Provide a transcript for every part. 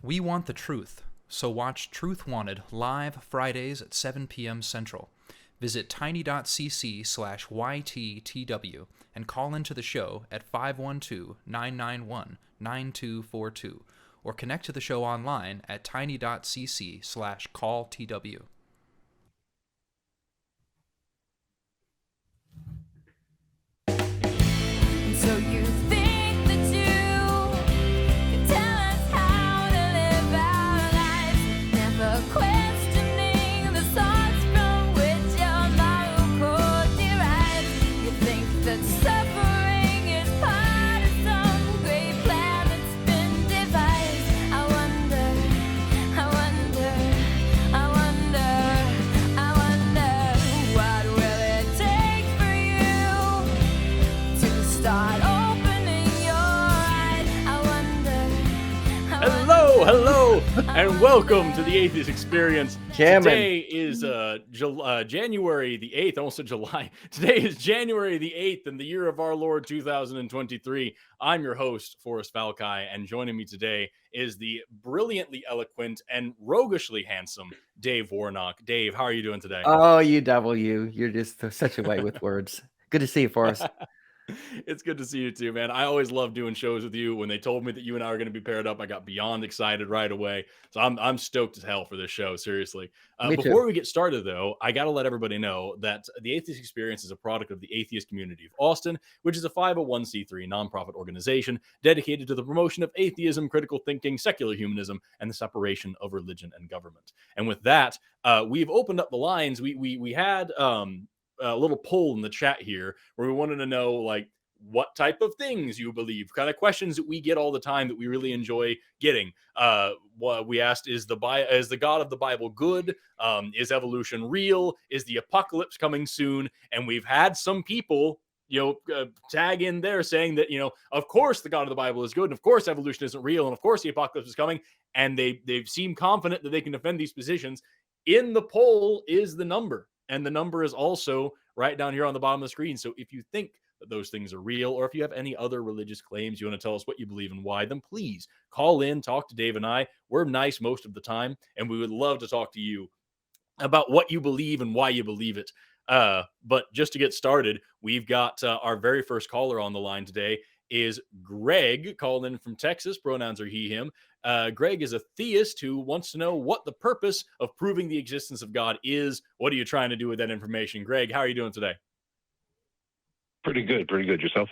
We want the truth, so watch Truth Wanted live Fridays at 7 p.m. Central. Visit tiny.cc/YTTW and call into the show at 512-991-9242 or connect to the show online at tiny.cc/calltw. So you think that you can tell us how to live our lives, never questioning the source from which your moral code derives. You think that suffering is part of some great plan that's been devised. I wonder, what will it take for you to start opening your eyes? Hello, and welcome to the Atheist Experience. Jamming. Today is January the 8th. I almost said July. Today is January the 8th in the year of our Lord 2023. I'm your host, Forrest Valkai, and joining me today is the brilliantly eloquent and roguishly handsome Dave Warnock. Dave, how are you doing today? Oh, you devil, you. You're just such a way with words. Good to see you, Forrest. It's good to see you too, man. I always love doing shows with you. When they told me that you and I are going to be paired up, I got beyond excited right away. So I'm stoked as hell for this show, seriously. Me Before too. we get started, though, I got to let everybody know that the Atheist Experience is a product of the Atheist Community of Austin, which is a 501c3 nonprofit organization dedicated to the promotion of atheism, critical thinking, secular humanism, and the separation of religion and government. And with that, we've opened up the lines. We had a little poll in the chat here where we wanted to know, like, what type of things you believe, kind of questions that we get all the time that we really enjoy getting. What we asked, is the God of the Bible good? Is evolution real? Is the apocalypse coming soon? And we've had some people tag in there saying that, of course the God of the Bible is good, and of course evolution isn't real, and of course the apocalypse is coming, and they seem confident that they can defend these positions. In the poll is the number, and the number is also right down here on the bottom of the screen. So if you think that those things are real, or if you have any other religious claims, you want to tell us what you believe and why, then please call in, talk to Dave and I. We're nice most of the time, and we would love to talk to you about what you believe and why you believe it. But just to get started, we've got our very first caller on the line today is Greg, called in from Texas. Pronouns are he, him. Greg is a theist who wants to know what the purpose of proving the existence of God is. What are you trying to do with that information? Greg, how are you doing today? Pretty good. Yourself?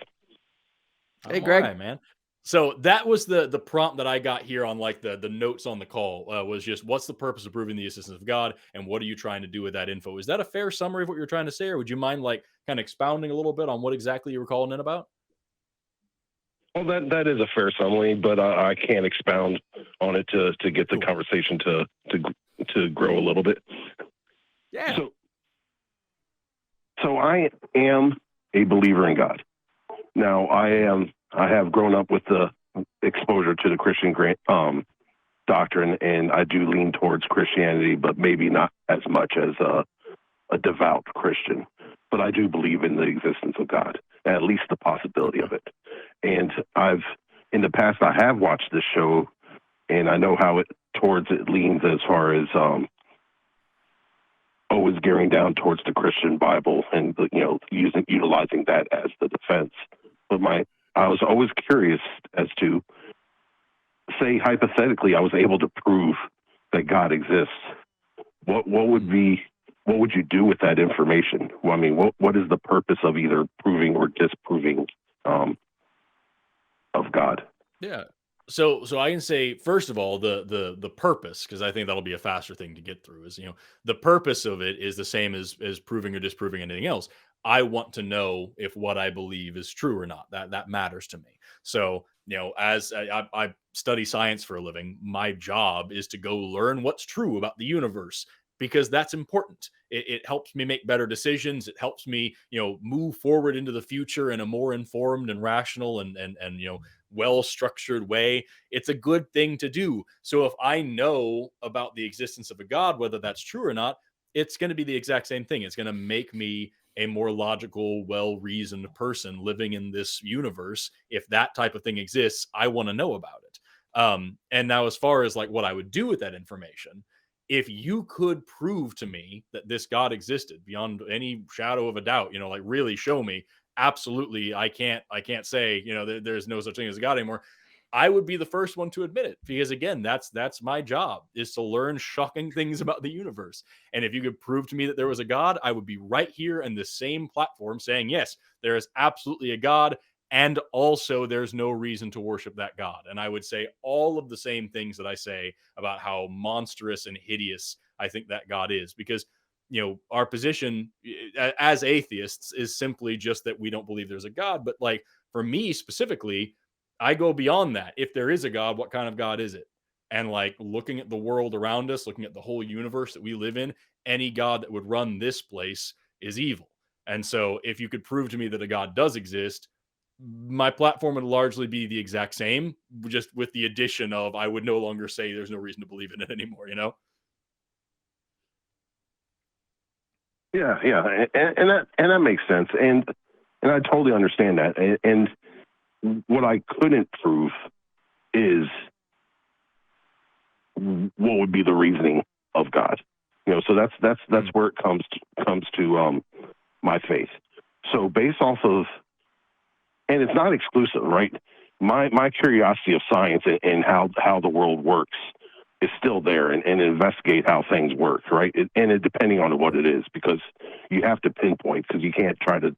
Hey, Greg. All right, man. So that was the prompt that I got here on like the notes on the call, was just, what's the purpose of proving the existence of God, and what are you trying to do with that info? Is that a fair summary of what you're trying to say, or would you mind like kind of expounding a little bit on what exactly you were calling in about? Well, that is a fair summary, but I can't expound on it to get the conversation to grow a little bit. Yeah. So I am a believer in God. Now I have grown up with the exposure to the Christian doctrine, and I do lean towards Christianity, but maybe not as much as a devout Christian. But I do believe in the existence of God, at least the possibility of it. And in the past, I have watched this show, and I know how it leans as far as always gearing down towards the Christian Bible and utilizing that as the defense. But I was always curious as to, say hypothetically, I was able to prove that God exists. What would you do with that information? Well, I mean, what is the purpose of either proving or disproving of God? Yeah. So I can say, first of all, the purpose, because I think that'll be a faster thing to get through, is, the purpose of it is the same as proving or disproving anything else. I want to know if what I believe is true or not. That matters to me. So, as I study science for a living, my job is to go learn what's true about the universe, because that's important. It helps me make better decisions. It helps me, move forward into the future in a more informed and rational and well-structured way. It's a good thing to do. So if I know about the existence of a God, whether that's true or not, it's going to be the exact same thing. It's going to make me a more logical, well-reasoned person living in this universe. If that type of thing exists, I want to know about it. And now, as far as like what I would do with that information, if you could prove to me that this God existed beyond any shadow of a doubt, like really show me, absolutely, I can't say, there's no such thing as a God anymore. I would be the first one to admit it, because again, that's my job, is to learn shocking things about the universe. And if you could prove to me that there was a God, I would be right here in the same platform saying, yes, there is absolutely a God. And also, there's no reason to worship that God. And I would say all of the same things that I say about how monstrous and hideous I think that God is, because our position as atheists is simply just that we don't believe there's a God. But like for me specifically, I go beyond that. If there is a God, what kind of God is it? And like looking at the world around us, looking at the whole universe that we live in, any God that would run this place is evil. And so if you could prove to me that a God does exist, my platform would largely be the exact same, just with the addition of I would no longer say there's no reason to believe in it anymore. Yeah, yeah, and that makes sense, and I totally understand that. And what I couldn't prove is what would be the reasoning of God. So that's where it comes to my faith. So based off of, and it's not exclusive, right? My curiosity of science and how the world works is still there, and investigate how things work, right? Depending on what it is, because you have to pinpoint, because you can't try to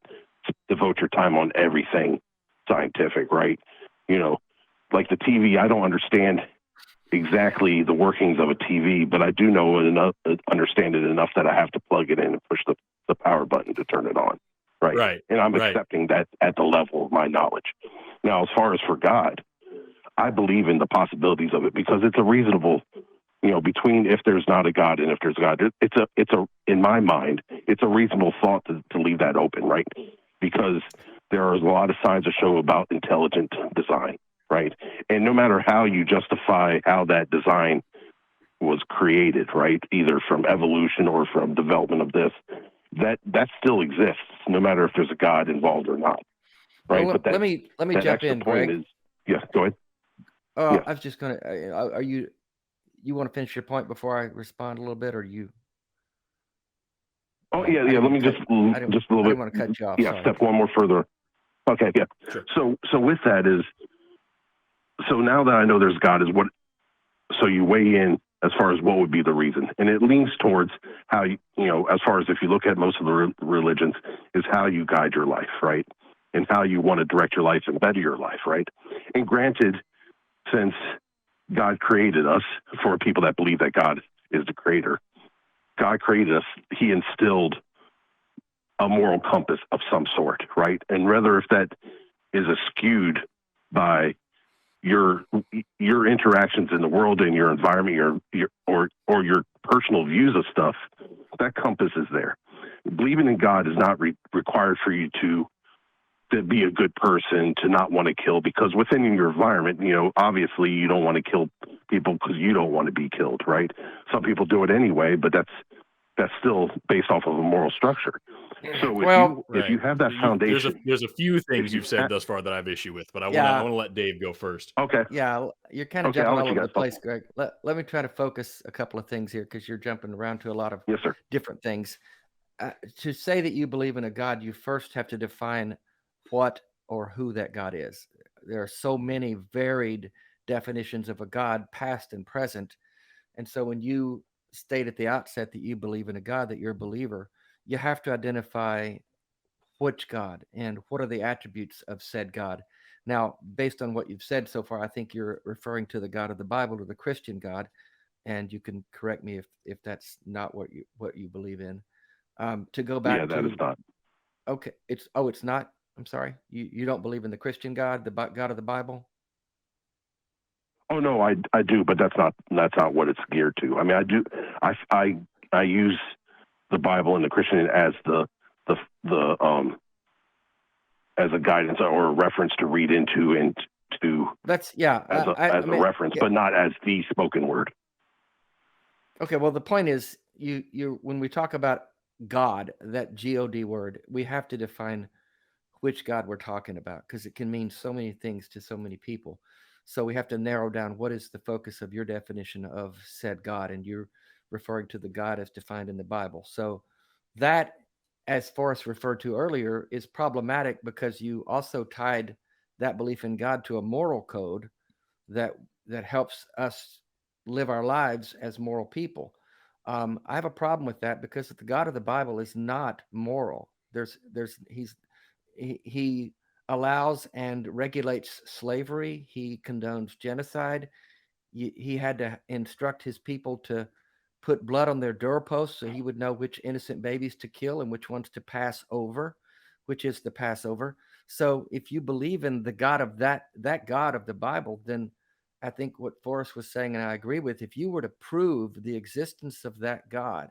devote your time on everything scientific, right? Like the TV, I don't understand exactly the workings of a TV, but I do know understand it enough that I have to plug it in and push the power button to turn it on, right? Right. And I'm Right. accepting that at the level of my knowledge. Now, as far as for God, I believe in the possibilities of it, because it's a reasonable, between if there's not a God and if there's a God, it's a in my mind, it's a reasonable thought to leave that open, right? Because there are a lot of signs that show about intelligent design, right? And no matter how you justify how that design was created, right, either from evolution or from development of this, that still exists, no matter if there's a God involved or not, right? Well, But let me that jump extra in, point Greg. is, yeah, go ahead. Yeah. I was just gonna. Are you want to finish your point before I respond a little bit, or you? Oh I yeah. didn't Let me wanna just cut- I didn't a little bit. want to cut you off. Yeah, Sorry. step one more further. Okay, yeah. Sure. So with that is, so now that I know there's God, is what? So you weigh in as far as what would be the reason, and it leans towards how as far as if you look at most of the religions, is how you guide your life, right, and how you want to direct your life and better your life, right. And granted, since God created us, for people that believe that God is the creator, God created us, he instilled a moral compass of some sort, right? And whether if that is skewed by your interactions in the world and your environment, or your personal views of stuff, that compass is there. Believing in God is not required for you to be a good person, to not want to kill, because within your environment, obviously you don't want to kill people because you don't want to be killed, right? Some people do it anyway, but that's still based off of a moral structure. So if you have that foundation, there's a few things you you've said thus far that I have issue with, but I Yeah. want to let Dave go first. okay, Yeah, you're kind of Okay, I'll jumping let all you over the guys talk. place, Greg. Let me try to focus a couple of things here, because you're jumping around to a lot of yes, sir. different things. To say that you believe in a God, you first have to define what or who that God is. There are so many varied definitions of a God, past and present. And so when you state at the outset that you believe in a God, that you're a believer, you have to identify which God and what are the attributes of said God. Now, based on what you've said so far, I think you're referring to the God of the Bible, or the Christian God, and you can correct me if that's not what you believe in. To go back Yeah, that to is not. okay, it's not. I'm sorry, you don't believe in the Christian God, the God of the Bible. Oh no, I do, but that's not what it's geared to. I mean, I do. I use the Bible and the Christian as the as a guidance or a reference to read into, and to That's yeah. as I a mean, reference, yeah. but not as the spoken word. Okay, well, the point is, you when we talk about God, that God word, we have to define which God we're talking about, because it can mean so many things to so many people. So we have to narrow down what is the focus of your definition of said God, and you're referring to the God as defined in the Bible. So that, as Forrest referred to earlier, is problematic because you also tied that belief in God to a moral code that helps us live our lives as moral people. I have a problem with that because the God of the Bible is not moral. He allows and regulates slavery. He condones genocide. He had to instruct his people to put blood on their doorposts so he would know which innocent babies to kill and which ones to pass over, which is the Passover. So if you believe in the God of that God of the Bible, then I think what Forrest was saying, and I agree with, if you were to prove the existence of that God,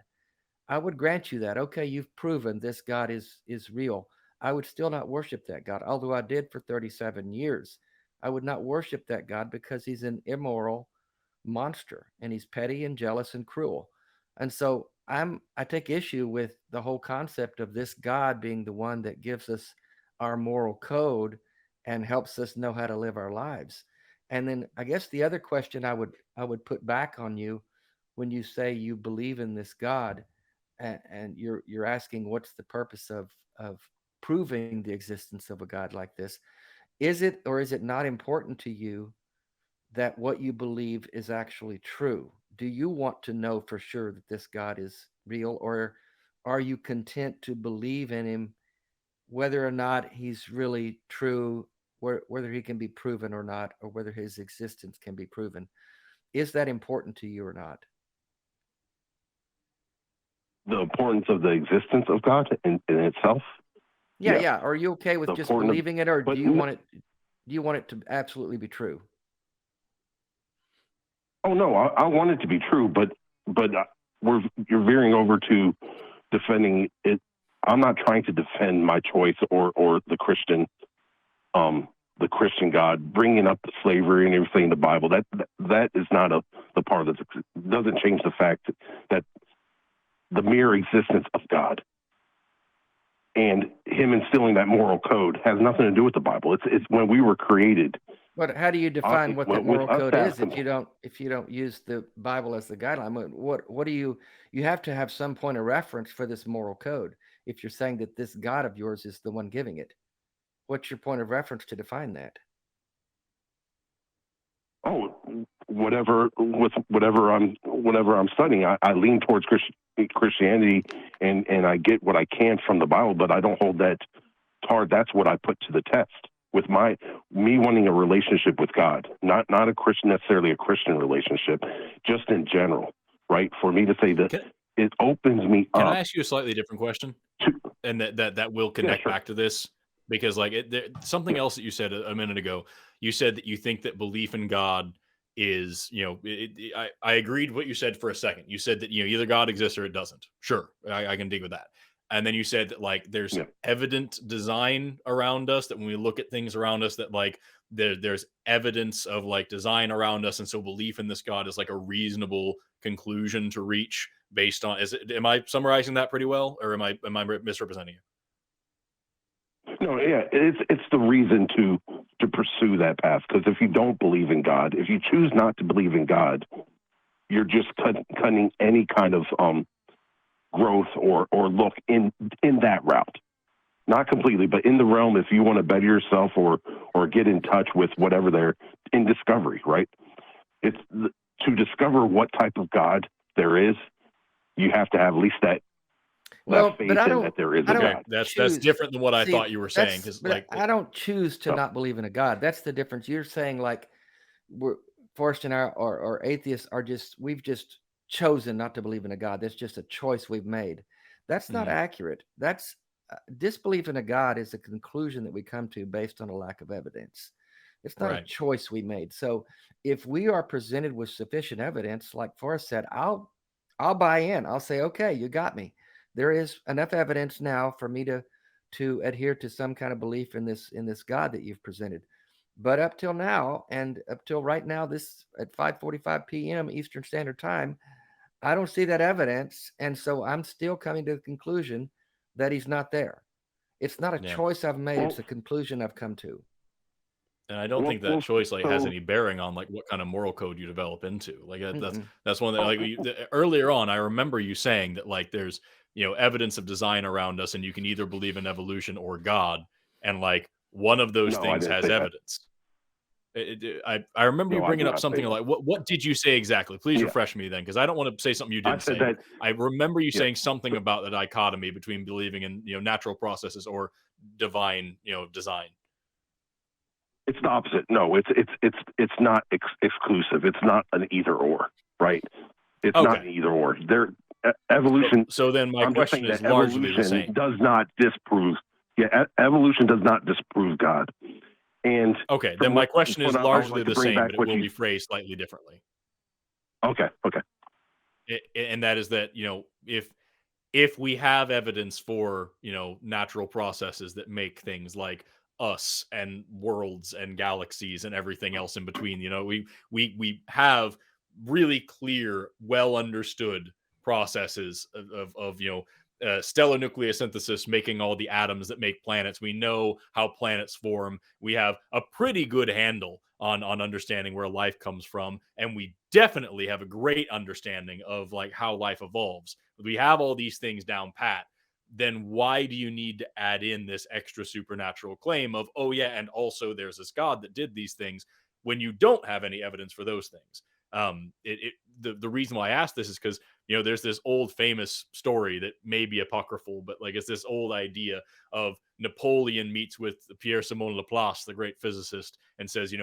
I would grant you that. Okay, you've proven this God is real. I would still not worship that God, although I did for 37 years. I would not worship that God because he's an immoral monster and he's petty and jealous and cruel. And so I take issue with the whole concept of this God being the one that gives us our moral code and helps us know how to live our lives. And then I guess the other question I would put back on you, when you say you believe in this God, and you're asking what's the purpose of proving the existence of a God like this, is it or is it not important to you that what you believe is actually true? Do you want to know for sure that this God is real, or are you content to believe in him whether or not he's really true, whether he can be proven or not, or whether his existence can be proven? Is that important to you or not? The importance of the existence of God in itself. Yeah, Yes. yeah. Are you okay with The just importance of- believing it, or but do you want it? Do you want it to absolutely be true? Oh no, I want it to be true, but you're veering over to defending it. I'm not trying to defend my choice or the Christian God, bringing up the slavery and everything in the Bible. That is not the part that doesn't change the fact that the mere existence of God and him instilling that moral code has nothing to do with the Bible. It's when we were created. But how do you define what that with moral us code is baptism. if you don't use the Bible as the guideline? What do you have to have some point of reference for this moral code if you're saying that this God of yours is the one giving it? What's your point of reference to define that? Oh, whatever I'm studying, I lean towards Christianity, and I get what I can from the Bible, but I don't hold that hard. That's what I put to the test with me wanting a relationship with God, not a Christian, necessarily a Christian relationship, just in general, right? For me to say that it opens me up. Can I ask you a slightly different question? And that will connect back to this, because something else that you said a minute ago, you said that you think that belief in God is, I agreed what you said for a second. You said that, either God exists or it doesn't. Sure. I can dig with that. And then you said that there's evident design around us, that when we look at things around us, that there's evidence of design around us. And so belief in this God is a reasonable conclusion to reach based on, am I summarizing that pretty well, or am I misrepresenting you? No, yeah, it's the reason to pursue that path. Because if you don't believe in God, if you choose not to believe in God, you're just cutting any kind of growth or look in that route. Not completely, but in the realm, if you want to better yourself or get in touch with whatever they're in discovery, right? It's to discover what type of God there is. You have to have at least that. Well, faith but I in don't. that there is a I don't God. That's choose- different than what I See, thought you were saying. Because I don't choose to not believe in a God. That's the difference. You're saying we're Forrest and I or atheists are we've just chosen not to believe in a God. That's just a choice we've made. That's not accurate. That's disbelief in a God is a conclusion that we come to based on a lack of evidence. It's not a choice we made. So if we are presented with sufficient evidence, like Forrest said, I'll buy in. I'll say, okay, you got me. There is enough evidence now for me to adhere to some kind of belief in this God that you've presented. But up till now, and up till right now, this at 5:45 p.m. Eastern Standard Time, I don't see that evidence, and so I'm still coming to the conclusion that he's not there. It's not a choice I've made; it's a conclusion I've come to. And I don't Well, think that well, choice has so any bearing on what kind of moral code you develop into. Mm-mm. That's one that earlier on I remember you saying that there's evidence of design around us, and you can either believe in evolution or God, and one of those no, I things didn't has say that. evidence. I remember you No, I bringing did up not say something that. like what did you say exactly? Please Yeah, refresh me then, because I don't want to say something you I didn't said say. that. I remember you Yeah, saying something about the dichotomy between believing in natural processes or divine design. it's the opposite. No, it's not exclusive. It's not an either or, right? It's not an Okay. either or. Evolution. So then my I'm just question saying is that largely the evolution same. does not disprove. Yeah, evolution does not disprove God. And Okay, then from my question is what I would largely like to the bring same, back but it what will you. be phrased slightly differently. Okay, okay. And that is that, if we have evidence for, natural processes that make things like us and worlds and galaxies and everything else in between, we have really clear, well understood processes of stellar nucleosynthesis making all the atoms that make planets. We know how planets form. We have a pretty good handle on understanding where life comes from, and we definitely have a great understanding of how life evolves. We have all these things down pat. Then why do you need to add in this extra supernatural claim of, oh yeah, and also there's this God that did these things, when you don't have any evidence for those things? The reason why I asked this is because there's this old famous story that may be apocryphal, but it's this old idea of Napoleon meets with Pierre Simon Laplace, the great physicist, and says,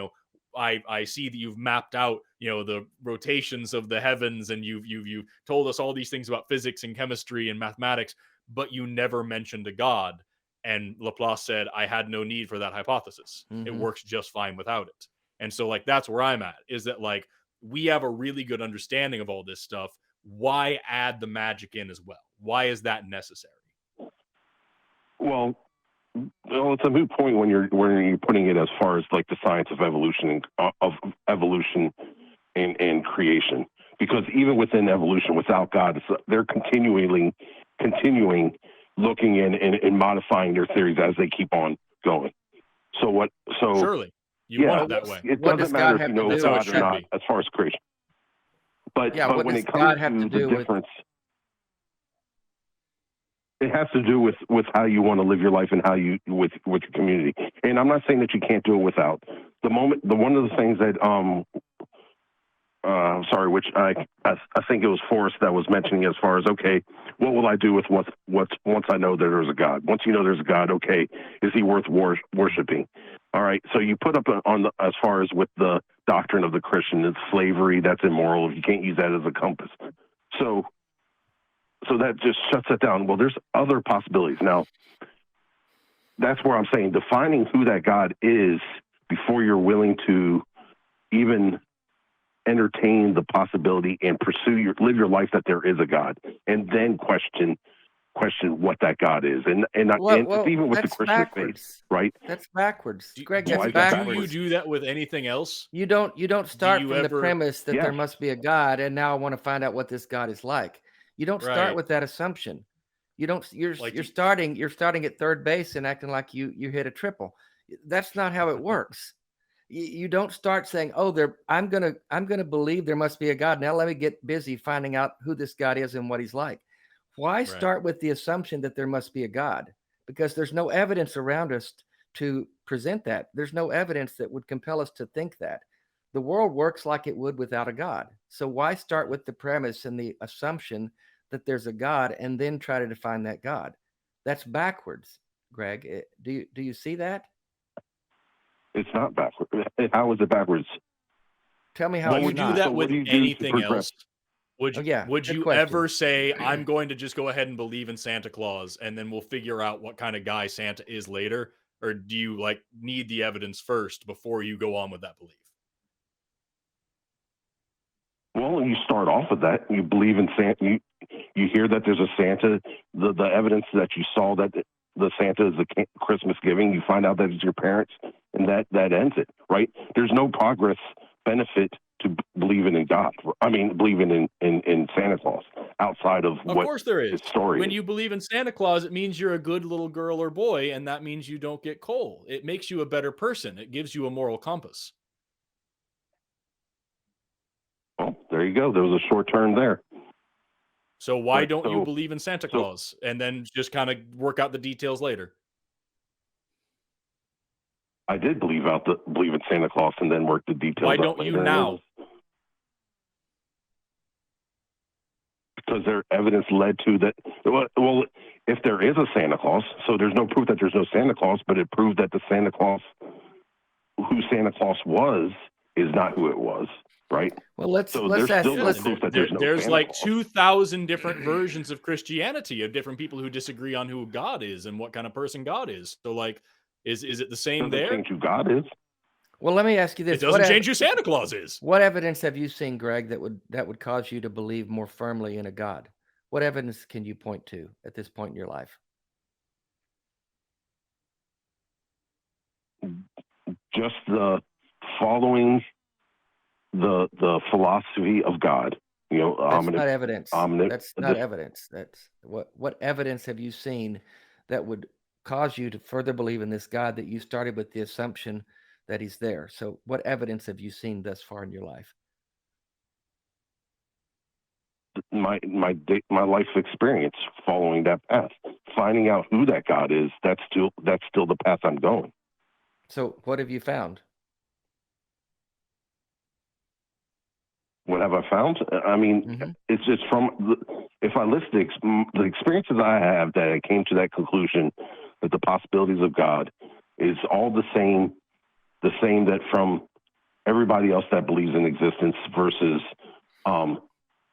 I see that you've mapped out, the rotations of the heavens, and you've told us all these things about physics and chemistry and mathematics, but you never mentioned a God. And Laplace said, I had no need for that hypothesis. It Mm-hmm. works just fine without it. And so that's where I'm at, is that we have a really good understanding of all this stuff. Why add the magic in as well? Why is that necessary? Well, it's a moot point when you're putting it as far as the science of evolution and creation, because even within evolution, without God, they're continuing looking and modifying their theories as they keep on going. So Surely you want yeah, it that way. it What doesn't does matter God if have you to know do That's how it God with or should that? not be. as far as creation. But Yeah, what when does it comes God have to to do the with? difference, it has to do with how you want to live your life and how you with your community. And I'm not saying that you can't do it without. One of the things that which I think it was Forrest that was mentioning, as far as, okay, what will I do with what's once I know that there's a God? Once you know there's a God, okay, is he worth worshiping? All right, so you put up as far as with the doctrine of the Christian, it's slavery, that's immoral. You can't use that as a compass. So that just shuts it down. Well, there's other possibilities. Now, that's where I'm saying defining who that God is before you're willing to even entertain the possibility and live your life that there is a God, and then question what that God is. And it's even with the That's Christian faith, backwards. right? That's backwards, Greg. Why That's is that Do you backwards. do that with anything else? You don't Do start you from the ever? premise that there Yes. must be a God, and now I want to find out what this God is like. You don't start Right. with that assumption. You don't. You're Like you're starting. You're starting at third base and acting like you hit a triple. That's not how it works. You don't start saying, "Oh, I'm gonna believe there must be a God. Now let me get busy finding out who this God is and what he's like." Why Right. start with the assumption that there must be a God? Because there's no evidence around us to present that. There's no evidence that would compel us to think that. The world works like it would without a God. So why start with the premise and the assumption that there's a God and then try to define that God? That's backwards, Greg. Do you see that? It's not backwards. How is it backwards? Tell me how Do it's you would do not. that so what with do you do to anything progress? else? Would Oh you, yeah, would good you question. ever say, I'm going to just go ahead and believe in Santa Claus, and then we'll figure out what kind of guy Santa is later? Or do you need the evidence first before you go on with that belief? Well, you start off with that. You believe in Santa. You hear that there's a Santa. The evidence that you saw that the Santa is a Christmas giving. You find out that it's your parents, and that ends it. Right? There's no progress benefit to believing in God. I mean, believing in Santa Claus outside of Of what course there is. his story When is. you believe in Santa Claus, it means you're a good little girl or boy, and that means you don't get coal. It makes you a better person. It gives you a moral compass. Well, there you go. There was a short turn there. So why Right, don't you so- believe in Santa so- Claus and then just kind of work out the details later? I did believe in Santa Claus and then work the details Why out don't you later, and it now? was- Because their evidence led to that. Well, if there is a Santa Claus, so there's no proof that there's no Santa Claus, but it proved that the Santa Claus, who Santa Claus was, is not who it was, right? Well, let's So let's there's ask. still no Let's, proof that there's no There's Santa like Claus. 2,000 different versions of Christianity of different people who disagree on who God is and what kind of person God is. So like, is it the same Doesn't there? change who God is. well, let me ask you It this: doesn't change who Santa Claus is. What evidence have you seen, Greg, that would cause you to believe more firmly in a God? What evidence can you point to at this point in your life? Just the following the philosophy of God. You know, That's not evidence. omni- That's not the- evidence. That's what evidence have you seen that would cause you to further believe in this God that you started with the assumption that he's there? So what evidence have you seen thus far in your life? my life experience following that path, finding out who that God is. That's still the path I'm going. So what have you found? What have I found? I mean, Mhm. it's just if I list the experiences I have that I came to that conclusion that the possibilities of God is all the same that from everybody else that believes in existence versus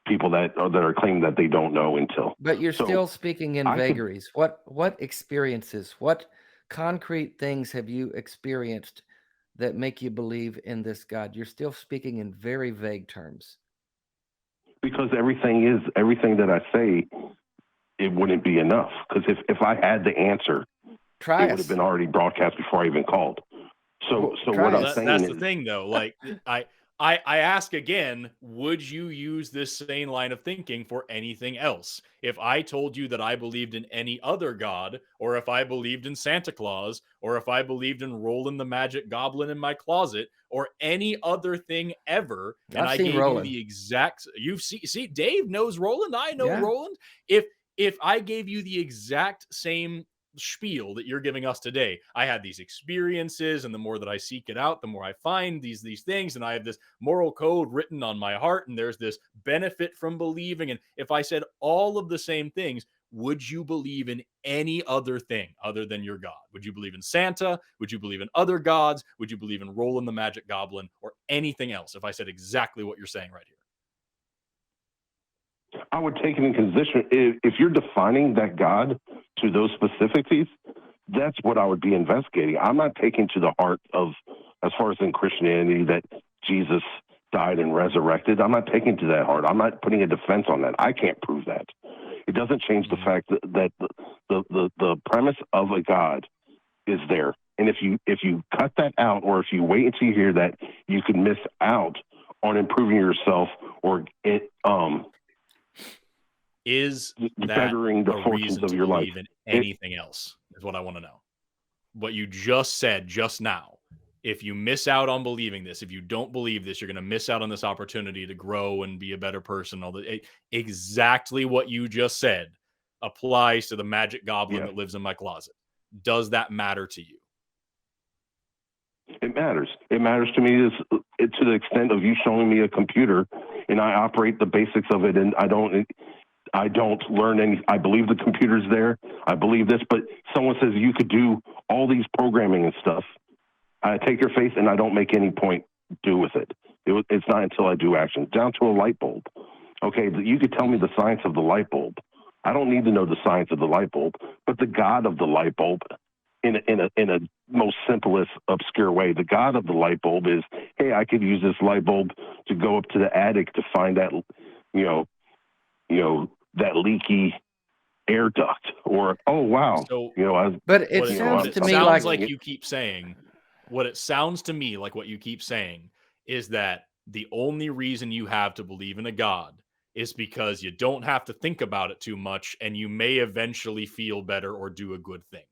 people that are claiming that they don't know until. But you're So, still speaking in I could- vagaries. What experiences, what concrete things have you experienced that make you believe in this God? You're still speaking in very vague terms. Because everything that I say, it wouldn't be enough. Because if I had the answer, Try it would have us. been already broadcast before I even called. So Well, so try what it. I'm That's saying the is, thing, though. Like, I ask again, would you use this same line of thinking for anything else? If I told you that I believed in any other God, or if I believed in Santa Claus, or if I believed in Roland the Magic Goblin in my closet, or any other thing ever, and I've I seen gave Roland. you the exact, see, Dave knows Roland, I know Yeah. Roland. If I gave you the exact same spiel that you're giving us today, I had these experiences, and the more that I seek it out, the more I find these things, and I have this moral code written on my heart, and there's this benefit from believing. And if I said all of the same things, would you believe in any other thing other than your God? Would you believe in Santa? Would you believe in other gods? Would you believe in Roland the Magic Goblin, or anything else if I said exactly what you're saying right here? I would take it in consideration. If you're defining that God to those specificities, that's what I would be investigating. I'm not taking to the heart of, as far as in Christianity, that Jesus died and resurrected. I'm not taking to that heart. I'm not putting a defense on that. I can't prove that. It doesn't change the fact that the premise of a God is there. And if you cut that out, or if you wait until you hear that, you could miss out on improving yourself, or Is that bettering the a fortunes reason of to your life. believe in anything else? Is what I want to know. What you just said just now. If you miss out on believing this, if you don't believe this, you're going to miss out on this opportunity to grow and be a better person. Exactly what you just said applies to the magic goblin that lives in my closet. Does that matter to you? It matters. It matters to me to the extent of you showing me a computer and I operate the basics of it, and I don't learn any. I believe the computer's there. I believe this, but someone says you could do all these programming and stuff. I take your faith and I don't make any point do with it. It's not until I do action, down to a light bulb. Okay, you could tell me the science of the light bulb. I don't need to know the science of the light bulb, but the God of the light bulb, in a most simplest, obscure way, the God of the light bulb is, hey, I could use this light bulb to go up to the attic to find that, that leaky air duct, or So, But it what sounds it to me sounds like like you keep saying, what it sounds to me like what you keep saying is that the only reason you have to believe in a God is because you don't have to think about it too much, and you may eventually feel better or do a good thing.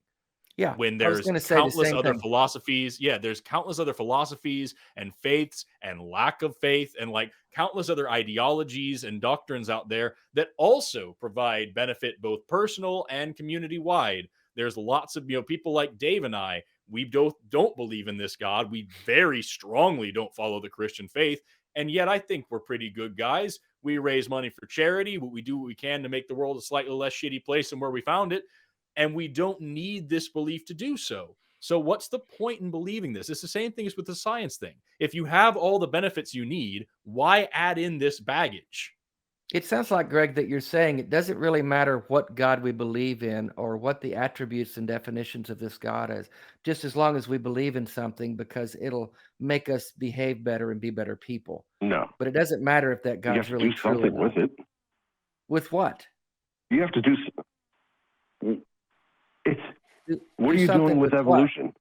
Yeah, When I was there's going to say the countless same other thing. philosophies, there's countless other philosophies and faiths and lack of faith and like countless other ideologies and doctrines out there that also provide benefit both personal and community wide. There's lots of people like Dave and I. We both don't believe in this God. We very strongly don't follow the Christian faith, and yet I think we're pretty good guys. We raise money for charity. We do what we can to make the world a slightly less shitty place than where we found it. And we don't need this belief to do so. So what's the point in believing this? It's the same thing as with the science thing. If you have all the benefits you need, why add in this baggage? It sounds like, Greg, that you're saying it doesn't really matter what God we believe in or what the attributes and definitions of this God is, just as long as we believe in something, because it'll make us behave better and be better people. No, But it doesn't matter if that you have God's to really do true or something not. with it. With what? You have to do. It's. What are Do you something doing with what? evolution?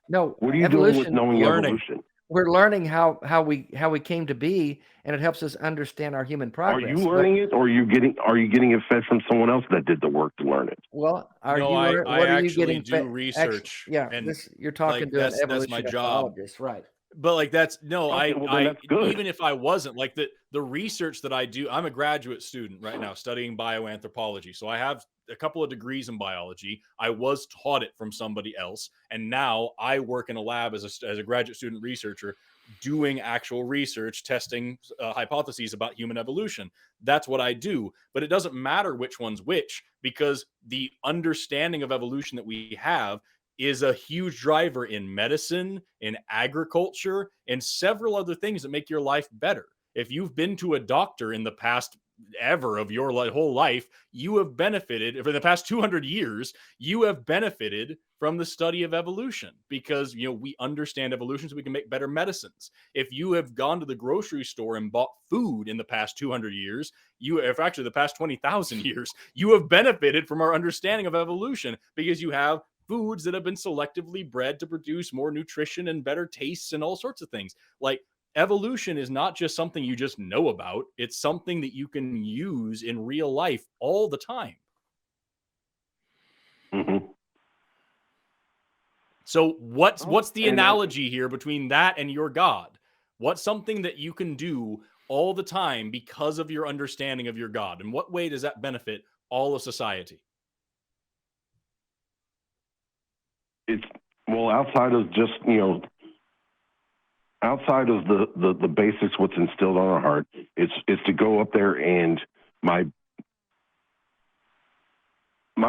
No, What are you doing with evolution. knowing Learning. evolution? We're learning how we came to be, and it helps us understand our human Are progress. you learning it, or are you getting it fed from someone else that did the work to learn it? Well, are No, you? I What are you actually getting? do research, Yeah, and you're talking like to an that's my evolution job. ethologist, right? But like that's no, Okay, well, then that's good. even if I wasn't like the research that I do, I'm a graduate student right now studying bioanthropology. So I have a couple of degrees in biology. I was taught it from somebody else, and now I work in a lab as a graduate student researcher doing actual research, testing hypotheses about human evolution. That's what I do. But it doesn't matter which one's which, because the understanding of evolution that we have is a huge driver in medicine, in agriculture, and several other things that make your life better. If you've been to a doctor in the past ever of your whole life, you have benefited for the past 200 years. You have benefited from the study of evolution because we understand evolution, so we can make better medicines. If you have gone to the grocery store and bought food in the past 200 years, if actually the past 20,000 years, you have benefited from our understanding of evolution because you have foods that have been selectively bred to produce more nutrition and better tastes and all sorts of things. Like, evolution is not just something you just know about, it's something that you can use in real life all the time. Mm-hmm. So what's the and analogy here between that and your God? What's something that you can do all the time because of your understanding of your God? In what way does that benefit all of society? It's outside of just outside of the basics, what's instilled on our heart, it's to go up there and my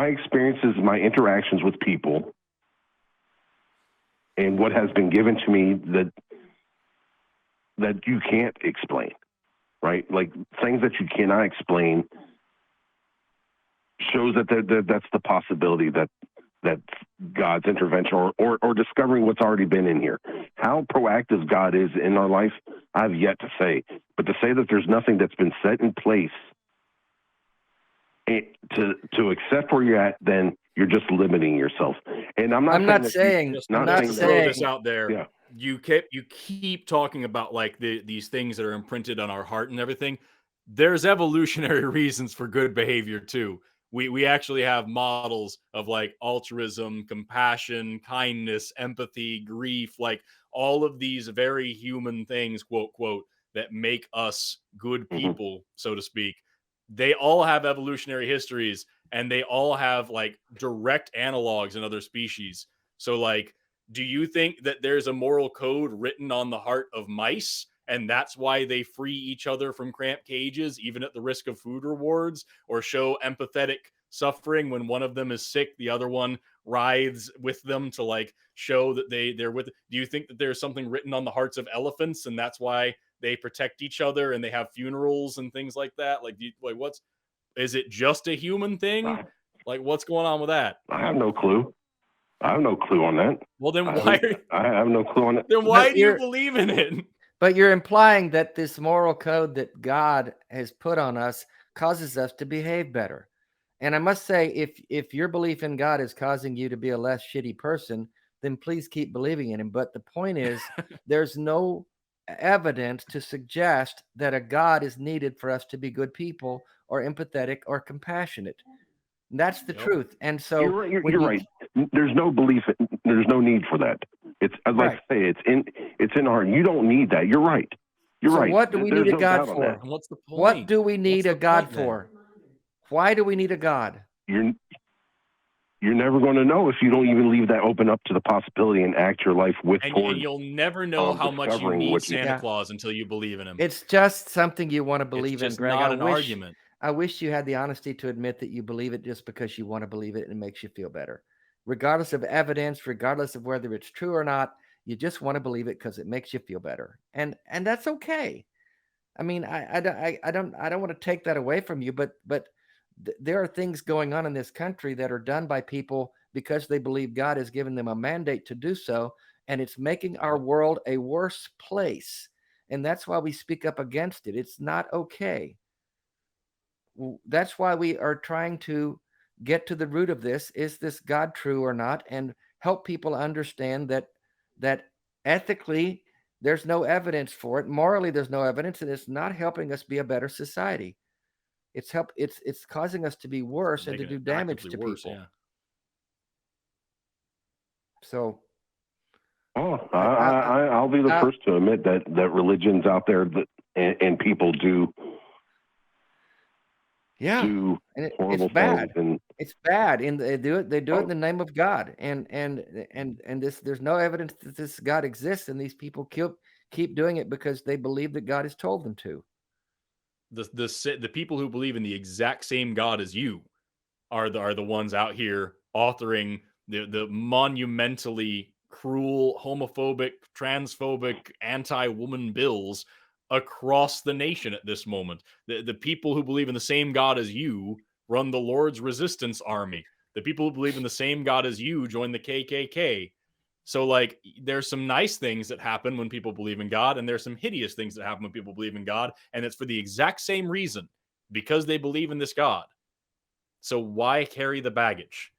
experiences, my interactions with people, and what has been given to me that you can't explain, right? Like things that you cannot explain shows that that's the possibility that God's intervention or discovering what's already been in here. How proactive God is in our life, I've yet to say. But to say that there's nothing that's been set in place to accept where you're at, then you're just limiting yourself. And I'm not saying Throw this out there. Yeah. You keep talking about like these things that are imprinted on our heart and everything. There's evolutionary reasons for good behavior too. We actually have models of like altruism, compassion, kindness, empathy, grief, like all of these very human things, quote, quote, that make us good people, so to speak. They all have evolutionary histories and they all have like direct analogs in other species. So like, do you think that there's a moral code written on the heart of mice? And that's why they free each other from cramped cages, even at the risk of food rewards, or show empathetic suffering when one of them is sick, the other one rides with them to like show that they're with. Do you think that there's something written on the hearts of elephants, and that's why they protect each other and they have funerals and things like that? Like, is it just a human thing? Like, what's going on with that? I have no clue. I have no clue on that. Well, then I have no clue on it. Then why do you believe in it? But you're implying that this moral code that God has put on us causes us to behave better. And I must say, if your belief in God is causing you to be a less shitty person, then please keep believing in him. But the point is, there's no evidence to suggest that a God is needed for us to be good people or empathetic or compassionate. And that's the Yep. truth. And so You're right. when You're right. There's no belief. There's no need for that. It's, I'd like to say, it's in our. You don't need that. You're right. You're So right. what do we There's need a no God doubt on for? that. And what's the point? What do we need What's a the God point then? for? Why do we need a God? You're never going to know if you don't even leave that open up to the possibility and act your life with And towards. you'll never know how much you discovering need what you- Santa Yeah. Claus until you believe in him. It's just something you want to It's believe in, just Greg. not an argument. I wish you had the honesty to admit that you believe it just because you want to believe it and it makes you feel better. Regardless of evidence, regardless of whether it's true or not, you just want to believe it because it makes you feel better. And that's okay. I mean, I don't want to take that away from you, but there are things going on in this country that are done by people because they believe God has given them a mandate to do so, and it's making our world a worse place. And that's why we speak up against it. It's not okay. That's why we are trying to get to the root of this. Is this God true or not? And help people understand that ethically there's no evidence for it. Morally, there's no evidence, and it's not helping us be a better society. It's causing us to be worse and to Making do it damage actively to worse, people. yeah. So I'll be the first to admit that religions out there and people do and horrible it's bad. things, and It's bad, and they do it in the name of God. And there's no evidence that this God exists, and these people keep doing it because they believe that God has told them to. The people who believe in the exact same God as you are the ones out here authoring the monumentally cruel, homophobic, transphobic, anti-woman bills across the nation at this moment. The people who believe in the same God as you run the Lord's Resistance Army. The people who believe in the same God as you join the KKK. So, like, there's some nice things that happen when people believe in God, and there's some hideous things that happen when people believe in God, and it's for the exact same reason, because they believe in this God. So why carry the baggage?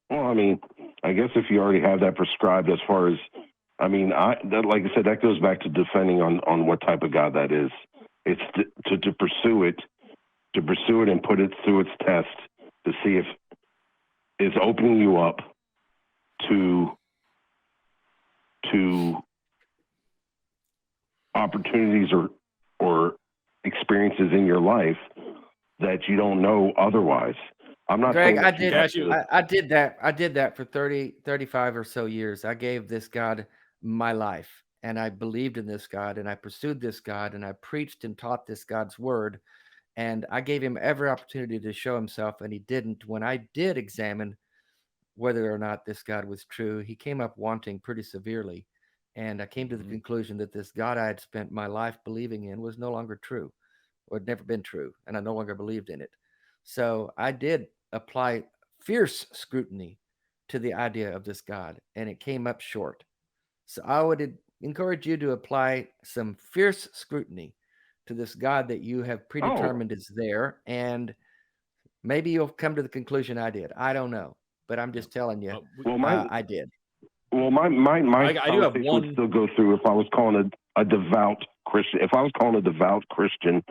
well, I mean, I guess if you already have that prescribed, as far as, I mean, like I said, that goes back to defending on what type of God that is. It's to pursue it and put it through its test to see if it's opening you up to opportunities or experiences in your life that you don't know otherwise. I'm not Greg, saying I did that for 35 or so years. I gave this God my life, and I believed in this God, and I pursued this God, and I preached and taught this God's word, and I gave him every opportunity to show himself, and he didn't. When I did examine whether or not this God was true, he came up wanting pretty severely, and I came to the conclusion that this God I had spent my life believing in was no longer true, or had never been true, and I no longer believed in it. So I did apply fierce scrutiny to the idea of this God, and it came up short. So I would encourage you to apply some fierce scrutiny to this God that you have predetermined is there, and maybe you'll come to the conclusion I did. I don't know, but I'm just telling you, I did. Well, my I do have conversation one. would still go through if I was calling a devout Christian. If I was calling a devout Christian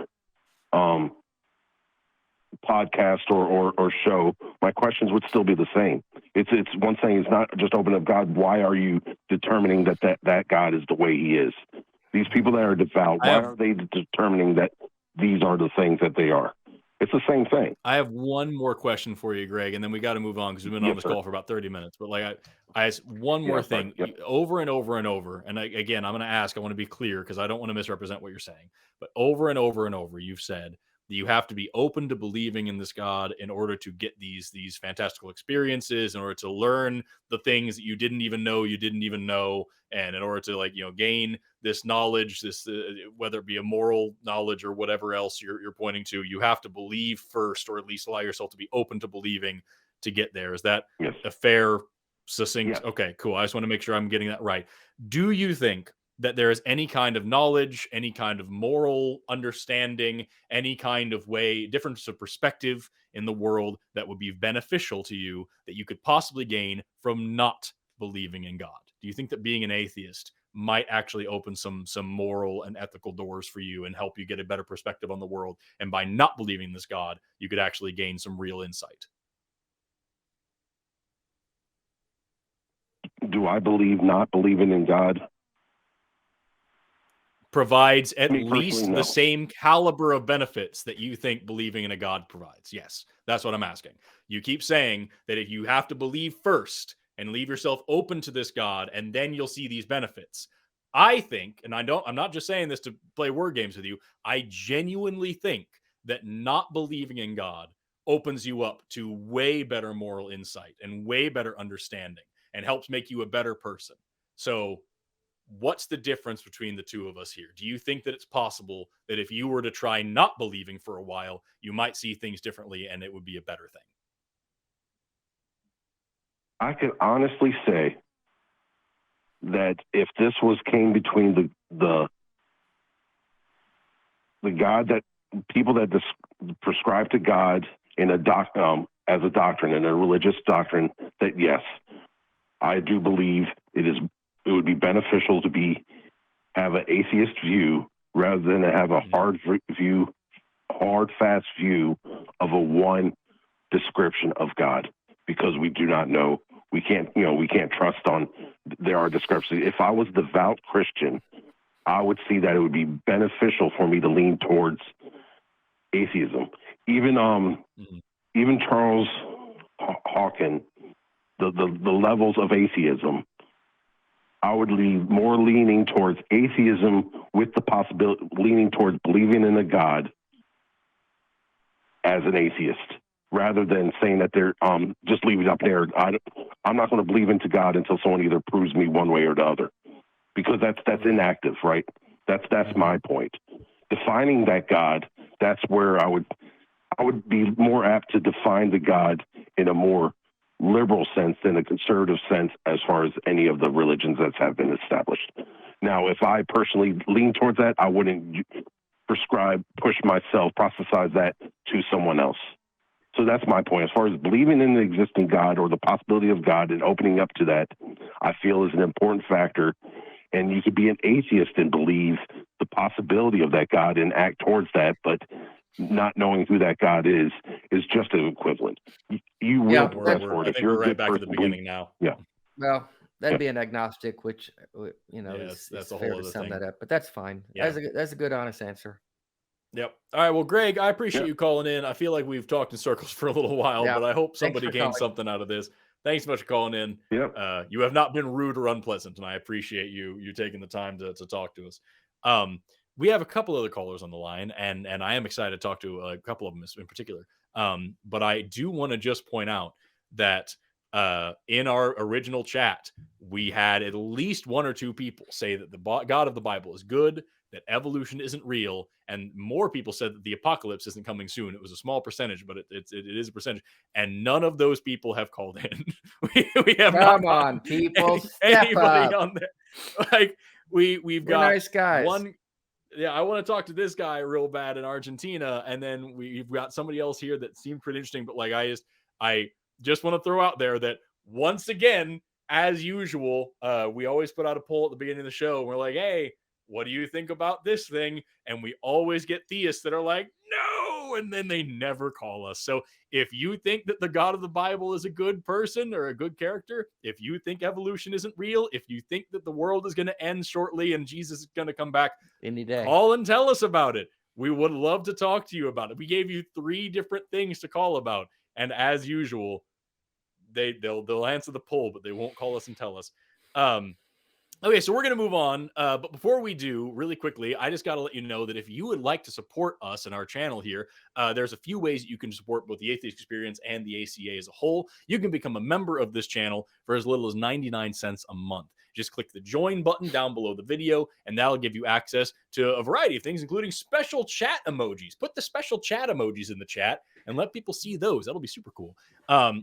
podcast or show, my questions would still be the same. It's one thing. It's not just open up God. Why are you determining that God is the way He is? These people that are devout, why are they determining that these are the things that they are? It's the same thing. I have one more question for you, Greg, and then we got to move on because we've been on this call for about 30 minutes. But like, I asked one more thing over and over and over. And again, I'm going to ask, I want to be clear because I don't want to misrepresent what you're saying. But over and over and over, you've said that you have to be open to believing in this God in order to get these fantastical experiences, in order to learn the things that you didn't even know, and in order to gain this knowledge, this whether it be a moral knowledge or whatever else you're pointing to, you have to believe first, or at least allow yourself to be open to believing to get there. Is that a fair, succinct? Yes. Okay, cool. I just want to make sure I'm getting that right. Do you think that there is any kind of knowledge, any kind of moral understanding, any kind of difference of perspective in the world that would be beneficial to you that you could possibly gain from not believing in God? do you think that being an atheist might actually open some moral and ethical doors for you and help you get a better perspective on the world? And by not believing in this God, you could actually gain some real insight. Do I believe not believing in God Provides at Me personally, least no. the same caliber of benefits that you think believing in a God provides? Yes, that's what I'm asking. You keep saying that if you have to believe first and leave yourself open to this God, and then you'll see these benefits. I think, and I'm not just saying this to play word games with you, I genuinely think that not believing in God opens you up to way better moral insight and way better understanding and helps make you a better person. So what's the difference between the two of us here? Do you think that it's possible that if you were to try not believing for a while, you might see things differently and it would be a better thing? I can honestly say that if this came between the God that people that prescribe to God in a as a doctrine, in a religious doctrine, that yes, I do believe it would be beneficial to have an atheist view rather than to have a hard fast view of a one description of God, because we do not know. We can't trust on. There are discrepancies. If I was devout Christian, I would see that it would be beneficial for me to lean towards atheism. Even Charles Hawkins, the levels of atheism, I would leaning towards atheism with the possibility, leaning towards believing in a God as an atheist, rather than saying that they're just leave it up there. I'm not going to believe into God until someone either proves me one way or the other, because that's inactive, right? That's my point. Defining that God, that's where I would be more apt to define the God in a more liberal sense than a conservative sense as far as any of the religions that have been established. Now, if I personally lean towards that, I wouldn't push myself, proselytize that to someone else. So that's my point. As far as believing in the existing God or the possibility of God and opening up to that, I feel is an important factor. And you could be an atheist and believe the possibility of that God and act towards that, but not knowing who that God is just an equivalent. You will press for it. I think we're right back at the beginning now. Yeah. Well, that'd be an agnostic, which that's it's a fair whole to other sum thing. that up. But that's fine. Yeah. That's a good, honest answer. Yep. All right. Well, Greg, I appreciate you calling in. I feel like we've talked in circles for a little while, Yeah. but I hope Thanks somebody for gained calling. something out of this. Thanks so much for calling in. Yep. You have not been rude or unpleasant, and I appreciate you taking the time to talk to us. We have a couple other callers on the line, and I am excited to talk to a couple of them in particular. But I do want to just point out that in our original chat, we had at least one or two people say that the God of the Bible is good, that evolution isn't real, and more people said that the apocalypse isn't coming soon. It was a small percentage, but it is a percentage, and none of those people have called in. we have Come not on, people, step anybody up. on there. Like we've We're got nice guys. one. Yeah, I want to talk to this guy real bad in Argentina, and then we've got somebody else here that seemed pretty interesting. But like, I just want to throw out there that once again, as usual, we always put out a poll at the beginning of the show. And we're like, hey, what do you think about this thing? And we always get theists that are like, no, and then they never call us. So if you think that the God of the Bible is a good person or a good character, if you think evolution isn't real, if you think that the world is going to end shortly and Jesus is going to come back, Any day. call and tell us about it. We would love to talk to you about it. We gave you 3 different things to call about, and as usual, they'll answer the poll, but they won't call us and tell us. Okay, so we're going to move on. But before we do, really quickly, I just got to let you know that if you would like to support us and our channel here, there's a few ways that you can support both the Atheist Experience and the ACA as a whole. You can become a member of this channel for as little as 99 cents a month. Just click the join button down below the video, and that'll give you access to a variety of things, including special chat emojis. Put the special chat emojis in the chat, and let people see those. That'll be super cool.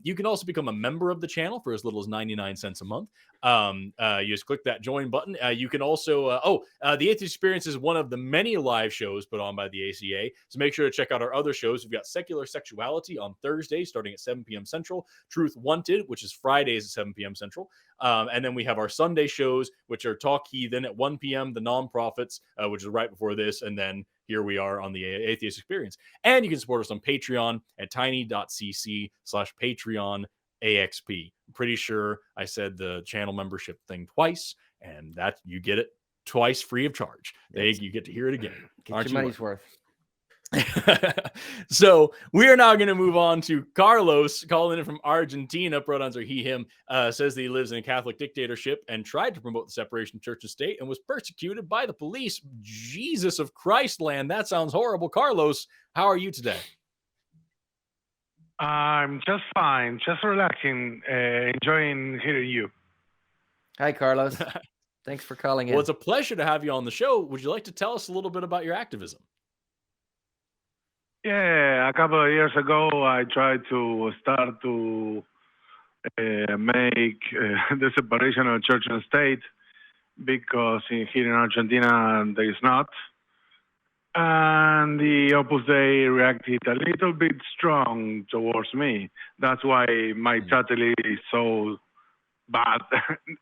You can also become a member of the channel for as little as 99 cents a month. You just click that join button. You can also, the Atheist Experience is one of the many live shows put on by the ACA. So make sure to check out our other shows. We've got Secular Sexuality on Thursdays starting at 7 p.m. Central, Truth Wanted, which is Fridays at 7 p.m. Central. And then we have our Sunday shows, which are Talk Heathen at 1 p.m., The Nonprofits, which is right before this. And then here we are on the Atheist Experience. And you can support us on Patreon at tiny.cc/Patreon AXP. I'm pretty sure I said the channel membership thing twice, and that you get it twice free of charge. You get to hear it again. Get your money's worth. So we are now going to move on to Carlos, calling in from Argentina. Pronouns are he, him. Says that he lives in a Catholic dictatorship and tried to promote the separation of church and state and was persecuted by the police. Jesus of Christ land. That sounds horrible. Carlos, how are you today? I'm just fine, just relaxing, enjoying hearing you. Hi, Carlos. Thanks for calling in. Well, it's a pleasure to have you on the show. Would you like to tell us a little bit about your activism? Yeah, a couple of years ago, I tried to start to make the separation of church and state because here in Argentina there is not. And the Opus Dei reacted a little bit strong towards me. That's why my title is so bad.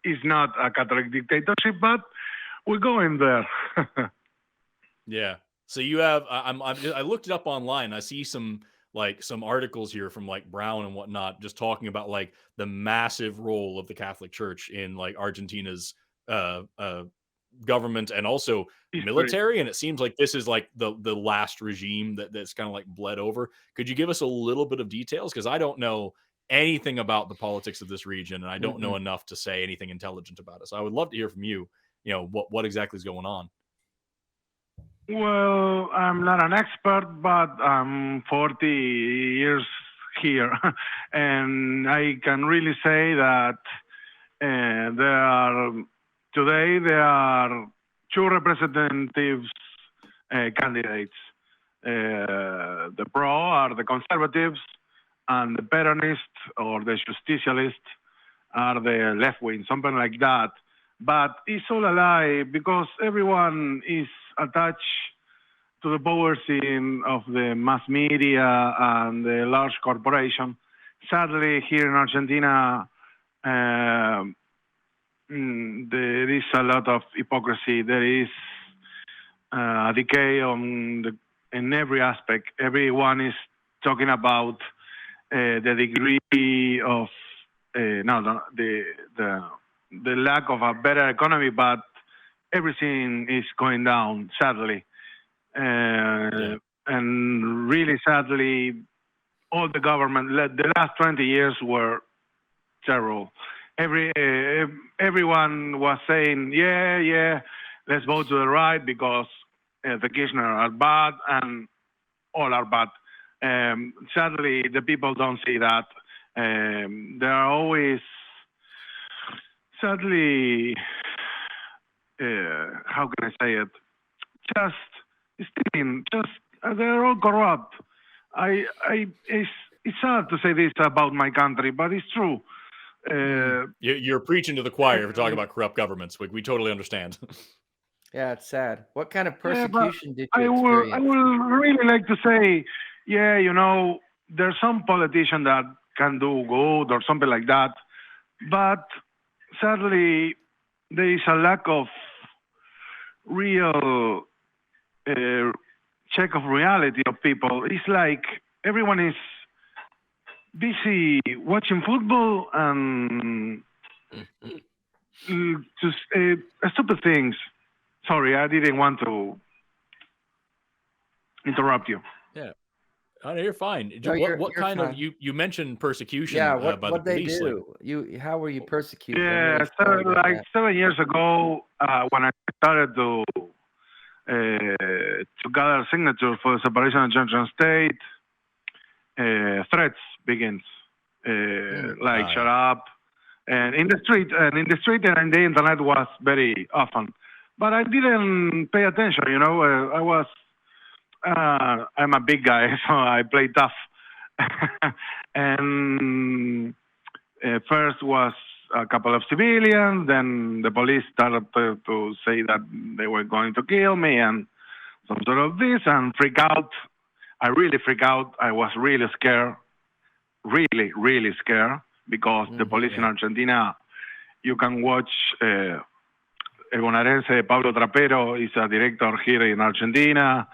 It's not a Catholic dictatorship, but we're going there. Yeah. So you have, I looked it up online. I see some articles here from like Brown and whatnot, just talking about like the massive role of the Catholic Church in like Argentina's government and also military. And it seems like this is like the last regime that's kind of like bled over. Could you give us a little bit of details? Because I don't know anything about the politics of this region, and I don't know enough to say anything intelligent about it. So I would love to hear from you. You know, what exactly is going on? Well, I'm not an expert, but I'm 40 years here, and I can really say that today there are two representatives candidates. The pro are the conservatives, and the Peronists or the Justicialists are the left wing, something like that. But it's all a lie because everyone is attached to the powers of the mass media and the large corporation. Sadly, here in Argentina, there is a lot of hypocrisy. There is a decay in every aspect. Everyone is talking about the degree of the lack of a better economy, but everything is going down, sadly. And really sadly, all the government, the last 20 years were terrible. Everyone was saying, yeah, let's vote to the right because the Kirchner are bad and all are bad. Sadly, the people don't see that. There are always, sadly, how can I say it? They're all corrupt. It's sad to say this about my country, but it's true. You're preaching to the choir if you're talking about corrupt governments. We totally understand. Yeah, it's sad. What kind of persecution did you I experience? would really like to say, there's some politician that can do good or something like that, but sadly, there is a lack of real check of reality of people. It's like everyone is busy watching football and just stupid things. Sorry, I didn't want to interrupt you. Yeah. Oh, you're fine. No, what kind fine. of you mentioned persecution? Yeah, by what the they police, do? How were you persecuted? Yeah, like 7 years ago, when I started to gather signatures for the separation of church and state, threats begins. Shut up, and in the street and in the internet was very often, but I didn't pay attention. I'm a big guy, so I play tough. And first was a couple of civilians, then the police started to say that they were going to kill me and some sort of this, and freak out. I really freak out. I was really scared, really scared, because the police in Argentina, you can watch El Bonaerense, Pablo Trapero is a director here in Argentina.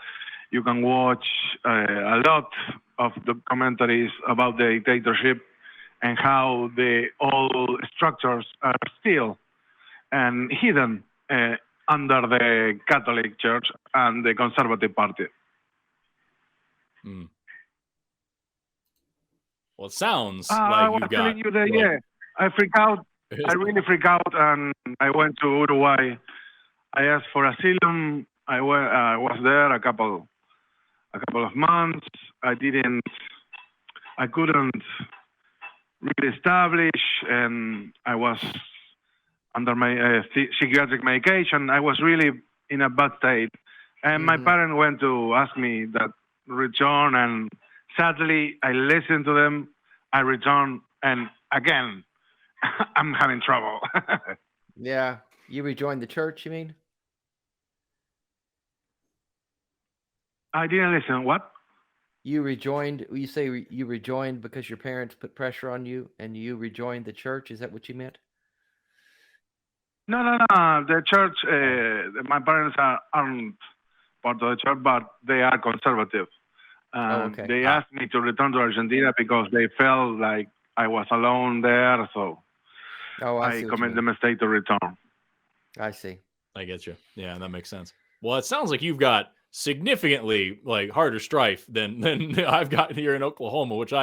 You can watch a lot of documentaries about the dictatorship and how the old structures are still and hidden under the Catholic Church and the Conservative Party. Well, it sounds I like was you telling got. you that, yeah, I freak out. I really freak out, and I went to Uruguay. I asked for asylum. I was there a couple of months. I couldn't really establish, and I was under my psychiatric medication. I was really in a bad state, and my parents went to ask me that return, and sadly, I listened to them. I returned, and again, I'm having trouble. Yeah. You rejoined the church, you mean? I didn't listen. What? You rejoined, you say you rejoined because your parents put pressure on you and you rejoined the church? Is that what you meant? No. The church, my parents aren't part of the church, but they are conservative. okay. They asked me to return to Argentina because they felt like I was alone there, so Oh, I I see what you committed the mean. mistake to return. I see. I get you. Yeah, that makes sense. Well, it sounds like you've got significantly like harder strife than I've got here in Oklahoma, which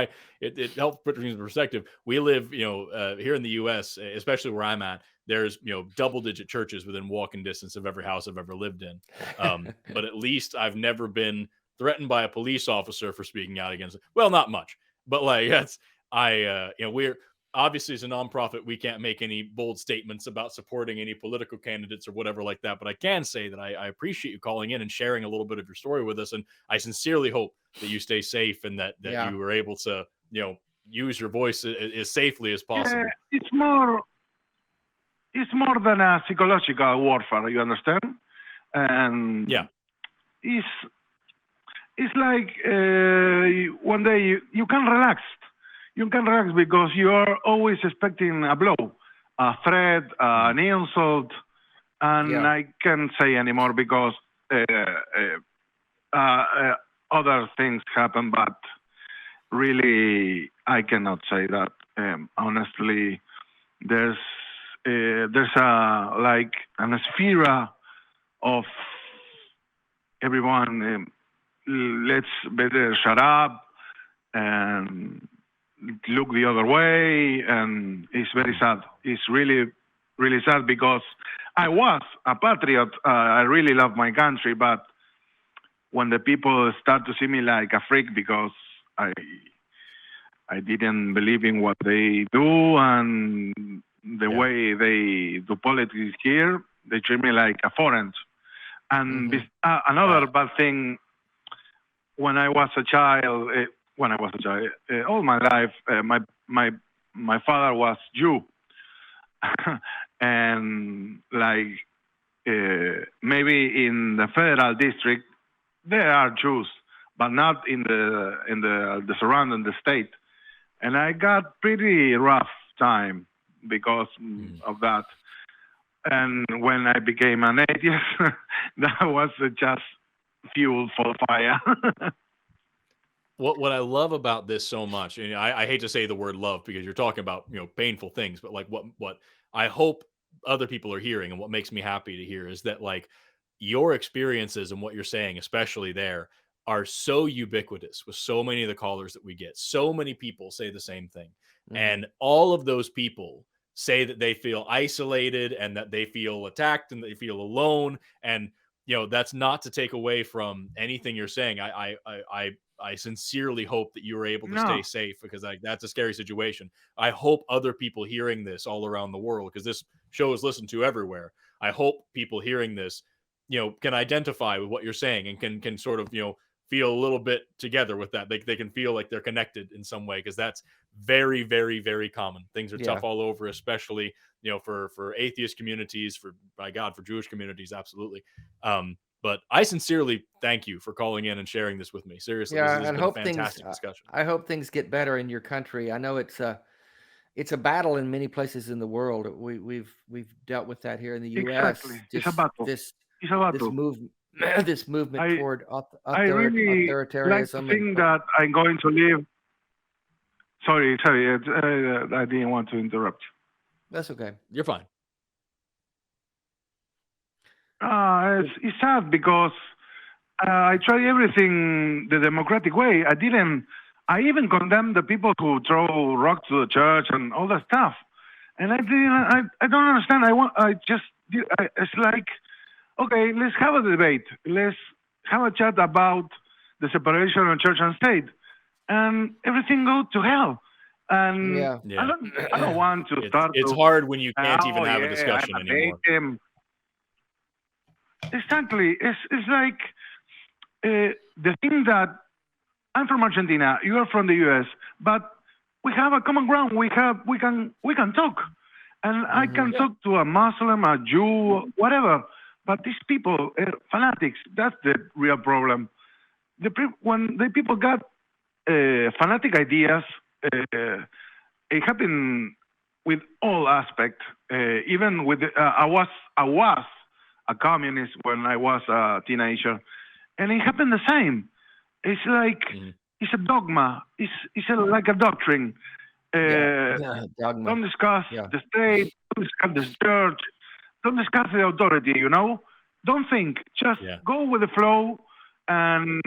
it helps put things in perspective. We live, here in the U.S., especially where I'm at. There's double-digit churches within walking distance of every house I've ever lived in. But at least I've never been threatened by a police officer for speaking out against it. Well, not much, but like we're. Obviously, as a nonprofit, we can't make any bold statements about supporting any political candidates or whatever like that. But I can say that I appreciate you calling in and sharing a little bit of your story with us. And I sincerely hope that you stay safe and that Yeah. you were able to, use your voice as safely as possible. It's more than a psychological warfare. You understand? And Yeah. it's like one day you can relax. You can relax because you are always expecting a blow, a threat, an insult, and I can't say anymore because other things happen, but really I cannot say that. Honestly, there's a like an sphere of everyone. Let's better shut up and look the other way, and it's very sad. It's really, really sad because I was a patriot. I really love my country, but when the people start to see me like a freak because I didn't believe in what they do and the way they do politics here, they treat me like a foreign. And another bad thing, when I was a child, all my life, my father was Jew, and like maybe in the federal district there are Jews, but not in the surrounding the state, and I got pretty rough time because of that. And when I became an atheist, that was just fuel for fire. What I love about this so much, and I hate to say the word love because you're talking about painful things, but like what I hope other people are hearing and what makes me happy to hear is that like your experiences and what you're saying, especially there, are so ubiquitous with so many of the callers that we get. So many people say the same thing, and all of those people say that they feel isolated and that they feel attacked and they feel alone. And that's not to take away from anything you're saying. I sincerely hope that you were able to stay safe because that's a scary situation. I hope other people hearing this all around the world, because this show is listened to everywhere. I hope people hearing this, can identify with what you're saying and can sort of, feel a little bit together with that. They can feel like they're connected in some way, because that's very, very, very common. Things are tough all over, especially, for atheist communities, for Jewish communities. Absolutely. But I sincerely thank you for calling in and sharing this with me. Seriously, this has been a fantastic discussion. I hope things get better in your country. I know it's a battle in many places in the world. We've dealt with that here in the U.S. Exactly. It's a battle. This movement. this movement toward I really authoritarianism. like to think that I'm going to live. Sorry, I didn't want to interrupt. That's okay. You're fine. It's sad because I tried everything the democratic way. I even condemned the people who throw rocks to the church and all that stuff. And I don't understand. It's like, okay, let's have a debate. Let's have a chat about the separation of church and state, and everything go to hell. And I don't want to start. It's hard when you can't even have a discussion anymore. Exactly. It's like the thing that I'm from Argentina. You are from the U.S., but we have a common ground. We can talk, and I can talk to a Muslim, a Jew, whatever. But these people, fanatics, that's the real problem. When the people got fanatic ideas, it happened with all aspects. Even with I was a communist when I was a teenager, and it happened the same. It's like it's a dogma. It's like a doctrine. Dogma. Don't discuss the state. Don't discuss the church. Don't discuss the authority. Don't think. Just go with the flow. And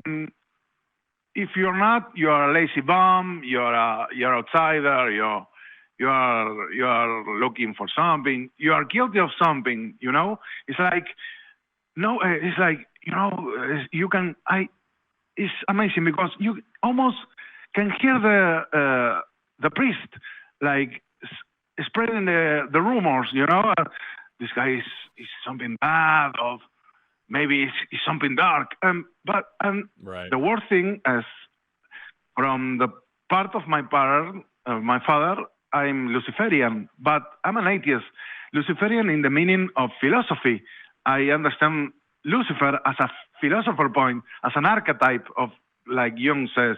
if you're not, you are a lazy bum. You're outsider. You are looking for something. You are guilty of something. It's like you can. It's amazing because you almost can hear the priest like spreading the rumors. This guy is something bad, or maybe it's something dark. But the worst thing is, from the part of my father, I'm Luciferian, but I'm an atheist. Luciferian in the meaning of philosophy. I understand Lucifer as a philosopher point, as an archetype of, like Jung says.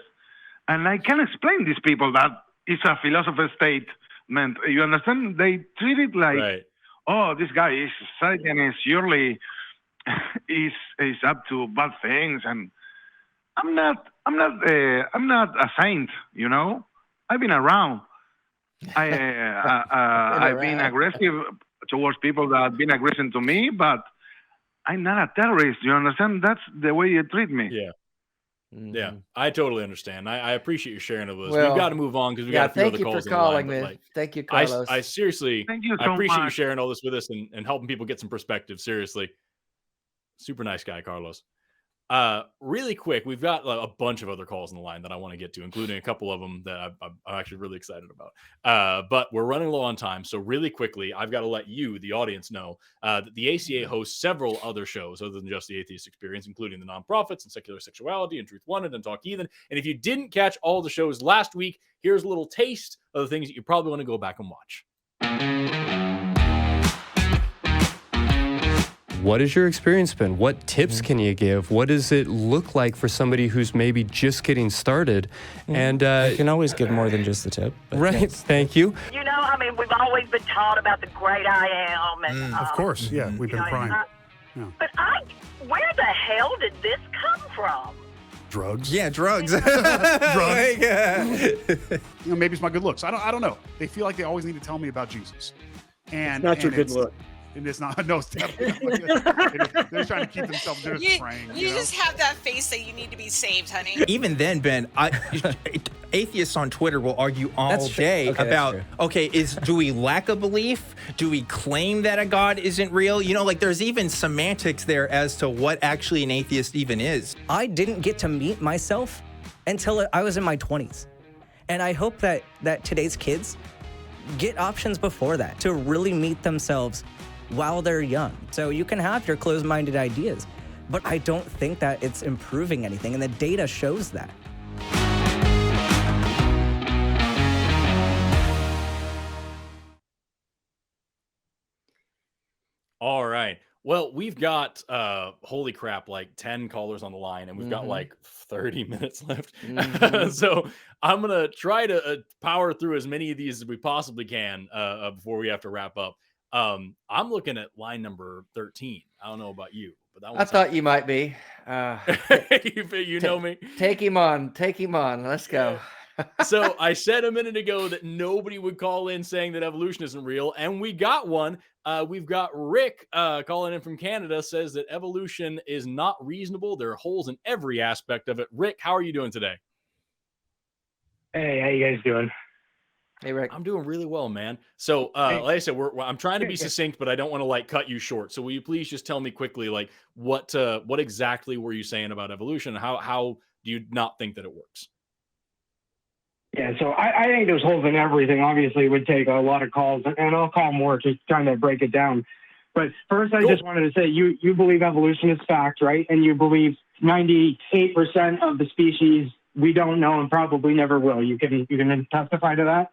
And I can explain these people that it's a philosopher's statement. You understand? They treat it like, oh, this guy is Satanist, surely is up to bad things. And I'm not a saint, I've been around. I've been aggressive towards people that have been aggressive to me, but I'm not a terrorist. You understand? That's the way you treat me. Yeah. Yeah, I totally understand. I appreciate you sharing it with us. We've got to move on because we got a few other calls. Thank you for calling, man. Thank you, Carlos. I seriously, thank you so I appreciate you much. sharing all this with us and helping people get some perspective. Seriously, super nice guy, Carlos. Really quick, we've got a bunch of other calls on the line that I want to get to, including a couple of them that I'm actually really excited about. But we're running low on time, so really quickly, I've got to let you, the audience, know that the ACA hosts several other shows other than just the Atheist Experience, including the Nonprofits and Secular Sexuality and Truth Wanted and Talk Heathen. And if you didn't catch all the shows last week, here's a little taste of the things that you probably want to go back and watch. What has your experience been? What tips can you give? What does it look like for somebody who's maybe just getting started? And you can always give more than just the tip. Right. Yes. Thank you. We've always been taught about the great I am. And, of course, yeah, we've been primed. But where the hell did this come from? Drugs. Yeah, drugs. Drugs. Maybe it's my good looks. I don't know. They feel like they always need to tell me about Jesus. And it's not your good look. And it's not. No, it's definitely not. They're trying to keep themselves. They're just praying. You just have that face that you need to be saved, honey. Even then, Ben, atheists on Twitter will argue all day about, do we lack a belief? Do we claim that a God isn't real? There's even semantics there as to what actually an atheist even is. I didn't get to meet myself until I was in my 20s. And I hope that today's kids get options before that to really meet themselves while they're young. So you can have your closed-minded ideas, but I don't think that it's improving anything, and the data shows that. All right. Well, we've got holy crap, like 10 callers on the line, and we've got like 30 minutes left. So I'm gonna try to power through as many of these as we possibly can before we have to wrap up. I'm looking at line number 13. I don't know about you, but that I thought you might be. you know me. Take him on. Take him on. Let's go. So I said a minute ago that nobody would call in saying that evolution isn't real, and we got one. We've got Rick calling in from Canada, says that evolution is not reasonable. There are holes in every aspect of it. Rick, how are you doing today? Hey, how you guys doing? Hey, Rick. I'm doing really well, man. So, like I said, I'm trying to be succinct, but I don't want to like cut you short. So, will you please just tell me quickly, like what exactly were you saying about evolution? How do you not think that it works? Yeah, so I think there's holes in everything. Obviously, it would take a lot of calls, and I'll call more to trying to break it down. But first, I just wanted to say you believe evolution is fact, right? And you believe 98% of the species we don't know and probably never will. You can testify to that?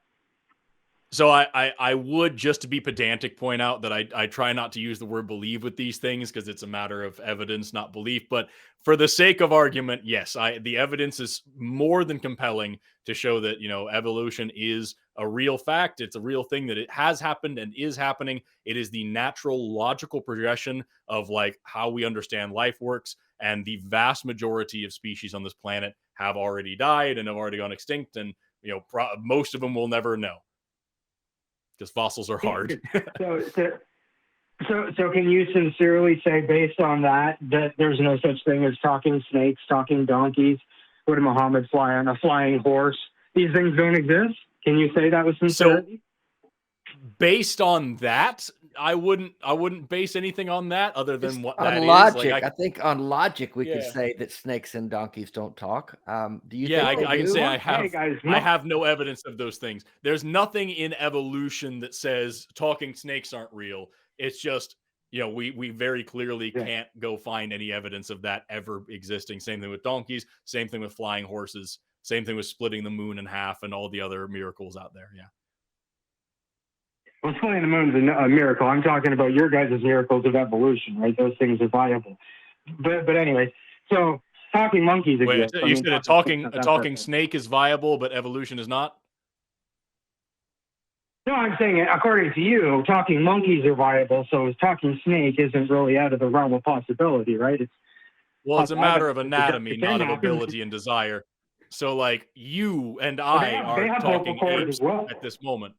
So I would, just to be pedantic, point out that I try not to use the word believe with these things because it's a matter of evidence, not belief. But for the sake of argument, yes, the evidence is more than compelling to show that, evolution is a real fact. It's a real thing, that it has happened and is happening. It is the natural, logical progression of like how we understand life works. And the vast majority of species on this planet have already died and have already gone extinct. And, most of them will never know, because fossils are hard. So can you sincerely say, based on that there's no such thing as talking snakes, talking donkeys? What did Muhammad fly on? A flying horse? These things don't exist? Can you say that with sincerity? So, based on that, I wouldn't base anything on that other than what that on is. logic. Like, I think on logic we could say that snakes and donkeys don't talk. Do you? Yeah, think I can say I guys, have no evidence of those things. There's nothing in evolution that says talking snakes aren't real. It's just, we very clearly can't go find any evidence of that ever existing. Same thing with donkeys. Same thing with flying horses. Same thing with splitting the moon in half and all the other miracles out there. Yeah. Well, splitting the moon is a miracle. I'm talking about your guys' miracles of evolution, right? Those things are viable. But anyway, so talking monkeys exist. Wait, you said a talking snake is viable, but evolution is not? No, I'm saying, according to you, talking monkeys are viable, so talking snake isn't really out of the realm of possibility, right? It's a matter of anatomy, not of ability and desire. So, like, you and I are talking apes at this moment.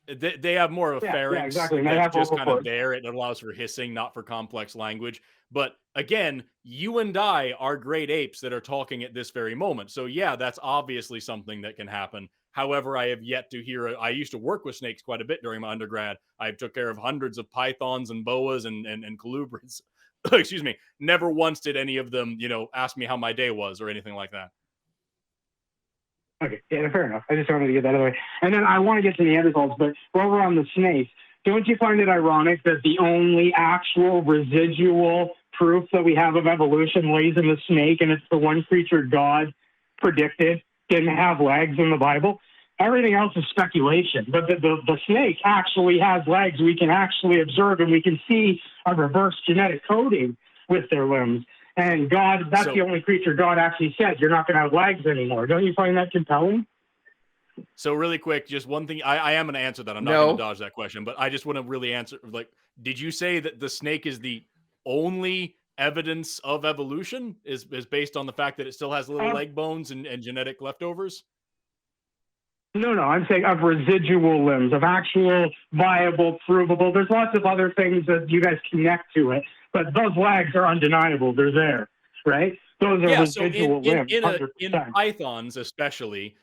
They have more of a pharynx. Yeah, exactly. That's just kind of there. It allows for hissing, not for complex language. But again, you and I are great apes that are talking at this very moment. So yeah, that's obviously something that can happen. However, I have yet to hear. I used to work with snakes quite a bit during my undergrad. I took care of hundreds of pythons and boas and colubrids. Excuse me. Never once did any of them, ask me how my day was or anything like that. Okay, yeah, fair enough. I just wanted to get that out of the way. And then I want to get to the Neanderthals, but while we're on the snakes, don't you find it ironic that the only actual residual proof that we have of evolution lays in the snake, and it's the one creature God predicted didn't have legs in the Bible? Everything else is speculation, but the snake actually has legs. We can actually observe, and we can see a reverse genetic coding with their limbs. And God, that's the only creature God actually said, you're not going to have legs anymore. Don't you find that compelling? So really quick, just one thing. I am going to answer that. I'm not going to dodge that question, but I just want to really answer. Like, did you say that the snake is the only evidence of evolution is based on the fact that it still has little leg bones and genetic leftovers? No, I'm saying of residual limbs, of actual viable, provable. There's lots of other things that you guys connect to it, but those legs are undeniable. They're there, right? Those are residual limbs. In pythons especially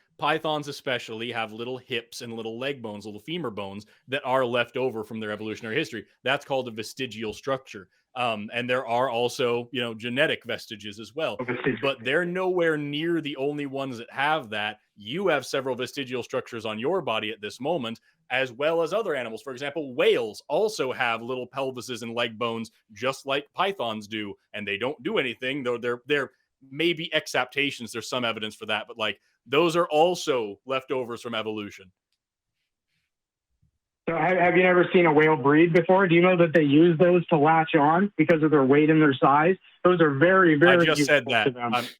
have little hips and little leg bones, little femur bones that are left over from their evolutionary history. That's called a vestigial structure. And there are also, genetic vestiges as well, but they're nowhere near the only ones that have that. You have several vestigial structures on your body at this moment, as well as other animals. For example, whales also have little pelvises and leg bones, just like pythons do, and they don't do anything, though they're maybe exaptations. There's some evidence for that, but like those are also leftovers from evolution. So have you never seen a whale breed before? Do you know that they use those to latch on because of their weight and their size? Those are very, very I just said that.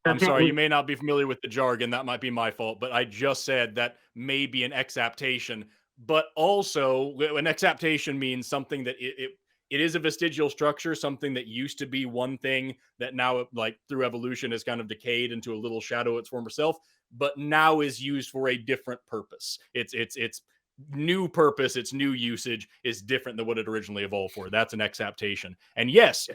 I'm sorry, you may may not be familiar with the jargon. That might be my fault, but I just said that may be an exaptation. But also, an exaptation means something that it is a vestigial structure, something that used to be one thing that now, like through evolution, has kind of decayed into a little shadow of its former self, but now is used for a different purpose. It's new purpose, its new usage is different than what it originally evolved for. That's an exaptation. And yes,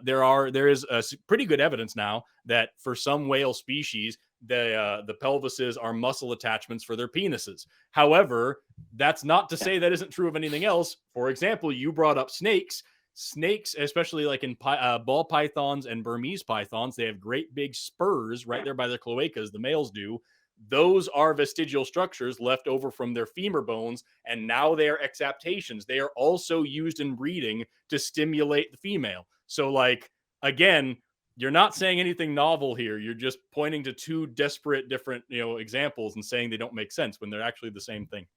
there is pretty good evidence now that for some whale species, the pelvises are muscle attachments for their penises. However, that's not to say that isn't true of anything else. For example, you brought up snakes. Snakes, especially like in ball pythons and Burmese pythons, they have great big spurs right there by their cloacas, the males do. Those are vestigial structures left over from their femur bones, and now they are exaptations. They are also used in breeding to stimulate the female. So, like, again, you're not saying anything novel here. You're just pointing to two disparate different, examples and saying they don't make sense when they're actually the same thing.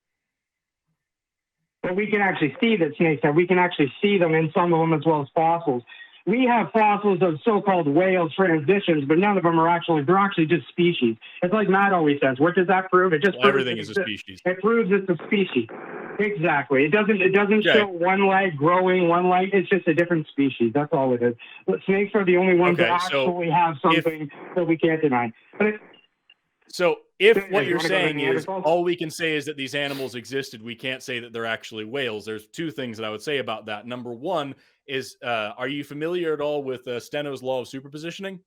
But we can actually see that snakes have. We can actually see them in some of them as well as fossils. We have fossils of so-called whale transitions, but none of them they're actually just species. It's like Matt always says, what does that prove? It just proves everything is a species. It proves it's a species. Exactly. It doesn't show one leg growing, one leg. It's just a different species. That's all it is. But snakes are the only ones that actually have something that we can't deny. But if what you're saying is all we can say is that these animals existed, we can't say that they're actually whales. There's two things that I would say about that. Number one is, are you familiar at all with Steno's law of superpositioning?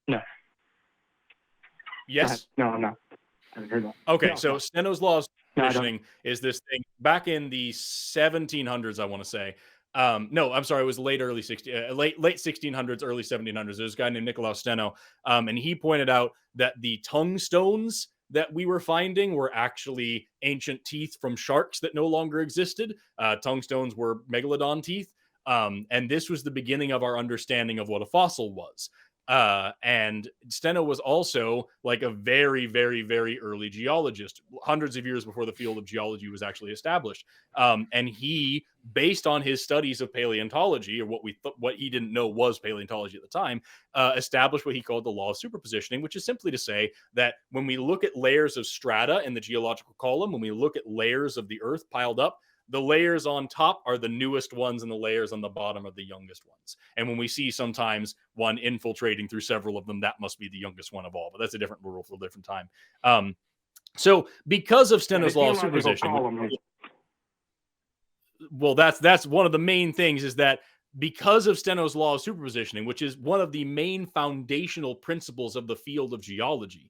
No. Yes? No, I'm not. I haven't heard that. Okay, No, so no. Steno's law of No, I don't. superpositioning is this thing back in the 1700s, I want to say. No, I'm sorry, it was late 1600s, early 1700s. There's a guy named Nicolaus Steno, and he pointed out that the tongue stones that we were finding were actually ancient teeth from sharks that no longer existed. Tongue stones were megalodon teeth, and this was the beginning of our understanding of what a fossil was. And Steno was also like a very, very, very early geologist, hundreds of years before the field of geology was actually established. And he, based on his studies of paleontology, or what he didn't know was paleontology at the time, established what he called the law of superpositioning, which is simply to say that when we look at layers of strata in the geological column, when we look at layers of the earth piled up, the layers on top are the newest ones and the layers on the bottom are the youngest ones. And when we see sometimes one infiltrating through several of them, that must be the youngest one of all. But that's a different rule for a different time. So because of Steno's law of superposition, well, that's one of the main things, is that because of Steno's law of superpositioning, which is one of the main foundational principles of the field of geology,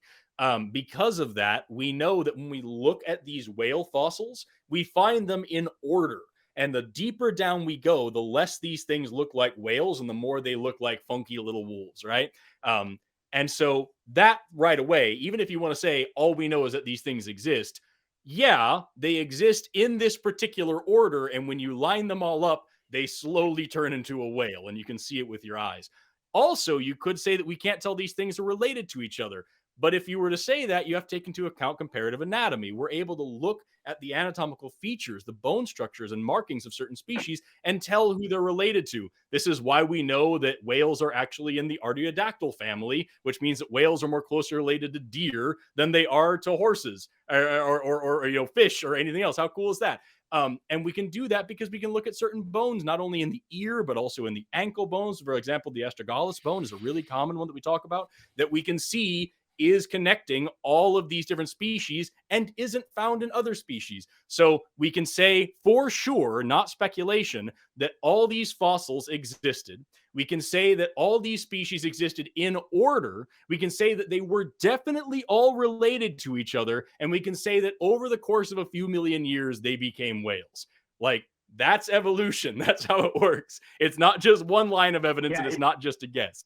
because of that, we know that when we look at these whale fossils, we find them in order. And the deeper down we go, the less these things look like whales and the more they look like funky little wolves, right? And so that right away, even if you want to say all we know is that these things exist, yeah, they exist in this particular order. And when you line them all up, they slowly turn into a whale, and you can see it with your eyes. Also, you could say that we can't tell these things are related to each other. But if you were to say that, you have to take into account comparative anatomy. We're able to look at the anatomical features, the bone structures and markings of certain species, and tell who they're related to. This is why we know that whales are actually in the artiodactyl family, which means that whales are more closely related to deer than they are to horses or fish or anything else. How cool is that? And we can do that because we can look at certain bones, not only in the ear, but also in the ankle bones. For example, the astragalus bone is a really common one that we talk about, that we can see is connecting all of these different species and isn't found in other species. So we can say for sure, not speculation, that all these fossils existed. We can say that all these species existed in order. We can say that they were definitely all related to each other. And we can say that over the course of a few million years, they became whales. Like, That's evolution. That's how it works. It's not just one line of evidence, Yeah, and it's not just a guess.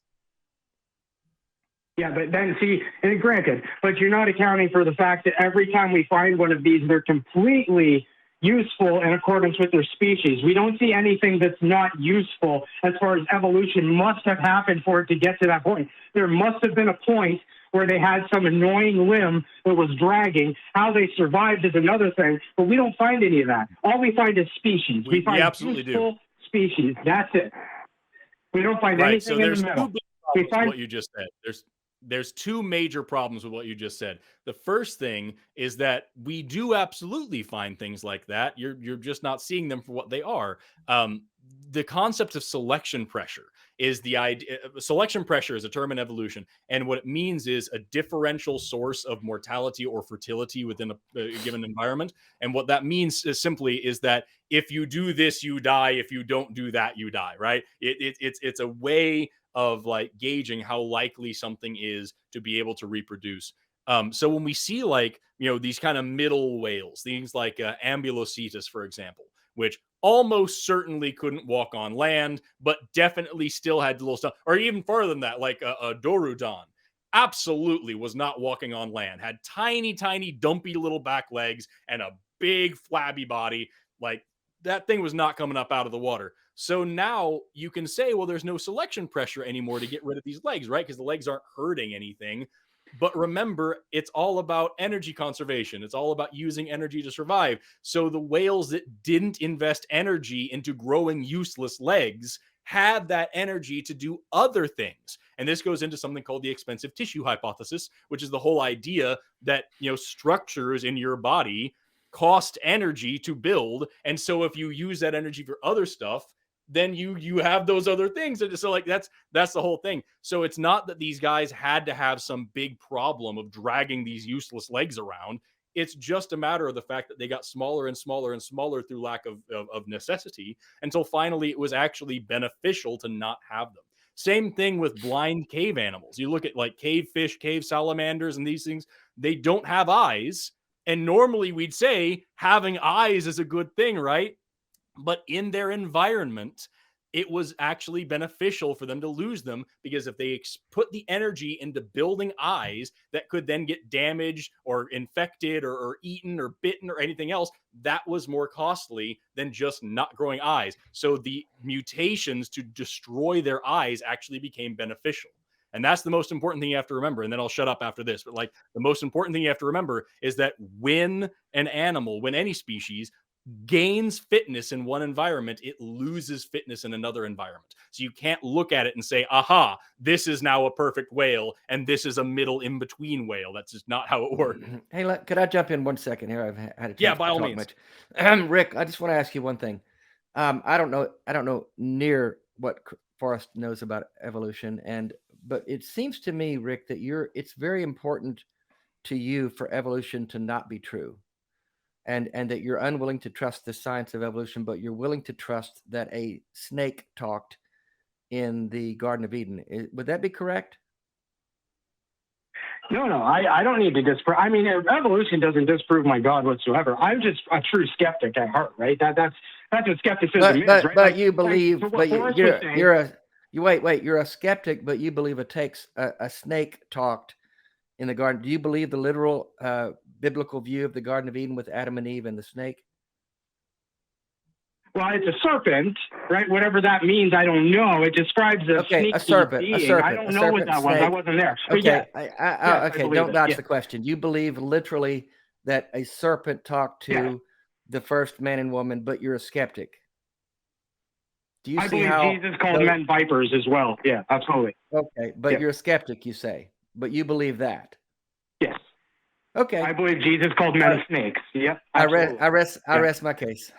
Yeah, but then see, and granted, but you're not accounting for the fact that every time we find one of these, they're completely useful in accordance with their species. We don't see anything that's not useful as far as evolution must have happened for it to get to that point. There must have been a point where they had some annoying limb that was dragging. How they survived is another thing, but we don't find any of that. All we find is species. We find absolutely useful species. That's it. We don't find Right. anything So there's in the two middle. big We problems with find what you just said. There's two major problems with what you just said. The first thing is that we do absolutely find things like that. You're just not seeing them for what they are. The concept of selection pressure is the idea. Selection pressure is a term in evolution, and what it means is a differential source of mortality or fertility within a given environment. And what that means is simply is that if you do this, you die. If you don't do that, you die. Right? It's a way of like gauging how likely something is to be able to reproduce. So when we see like, these kind of middle whales, things like Ambulocetus, for example, which almost certainly couldn't walk on land, but definitely still had little stuff, or even further than that, like a Dorudon, absolutely was not walking on land, had tiny, tiny, dumpy little back legs and a big flabby body. Like that thing was not coming up out of the water. So now you can say, well, there's no selection pressure anymore to get rid of these legs, right? Because the legs aren't hurting anything. But remember, it's all about energy conservation. It's all about using energy to survive. So the whales that didn't invest energy into growing useless legs had that energy to do other things. And this goes into something called the expensive tissue hypothesis, which is the whole idea that, structures in your body cost energy to build. And so if you use that energy for other stuff, then you have those other things. And so like that's the whole thing. So it's not that these guys had to have some big problem of dragging these useless legs around. It's just a matter of the fact that they got smaller and smaller and smaller through lack of necessity, until finally it was actually beneficial to not have them. Same thing with blind cave animals. You look at like cave fish, cave salamanders, and these things, they don't have eyes. And normally we'd say having eyes is a good thing, right? But in their environment, it was actually beneficial for them to lose them, because if they put the energy into building eyes that could then get damaged or infected or eaten or bitten or anything else, that was more costly than just not growing eyes. So the mutations to destroy their eyes actually became beneficial. And that's the most important thing you have to remember. And then I'll shut up after this. But like the most important thing you have to remember is that when any species gains fitness in one environment, it loses fitness in another environment. So you can't look at it and say, aha, this is now a perfect whale and this is a middle in between whale. That's just not how it works. Hey, could I jump in 1 second here? I've had a chance Yeah, by all talk means. much. Rick, I just want to ask you one thing. I don't know near what Forrest knows about evolution, but it seems to me, Rick, that it's very important to you for evolution to not be true. And that you're unwilling to trust the science of evolution, but you're willing to trust that a snake talked in the Garden of Eden. Would that be correct? No, I don't need to disprove. I mean, evolution doesn't disprove my God whatsoever. I'm just a true skeptic at heart, right? That's what skepticism is, right? But you believe, like, but you're a skeptic, but you believe it takes a snake talked in the garden. Do you believe the literal biblical view of the Garden of Eden with Adam and Eve and the snake? Well, it's a serpent, right? Whatever that means, I don't know. It describes a serpent. being. I don't know what that was. I wasn't there. But okay, yes, don't dodge the question. You believe literally that a serpent talked to the first man and woman, but you're a skeptic. Do you I see believe how Jesus called men vipers as well. Yeah, absolutely. Okay, but you're a skeptic, you say, but you believe that. Yes. Okay. I believe Jesus called men snakes. Yep. I rest my case.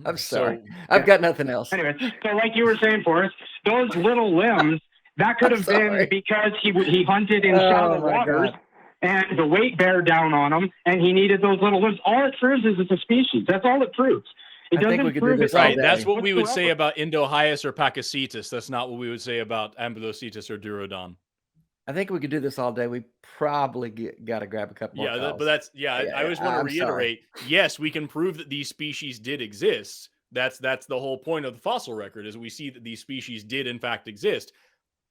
I'm sorry. I've got nothing else. Anyway, so like you were saying, Forrest, those little limbs, that could have been because he hunted in shallow waters and the weight bear down on him, and he needed those little limbs. All it proves is it's a species. That's all it proves. It doesn't prove it. Right. That's what we would say about Indohyus or Pakicetus. That's not what we would say about Ambulocetus or Durodon. I think we could do this all day. We probably got to grab a couple more calls. But I always want to reiterate, yes, we can prove that these species did exist, That's the whole point of the fossil record, is we see that these species did in fact exist.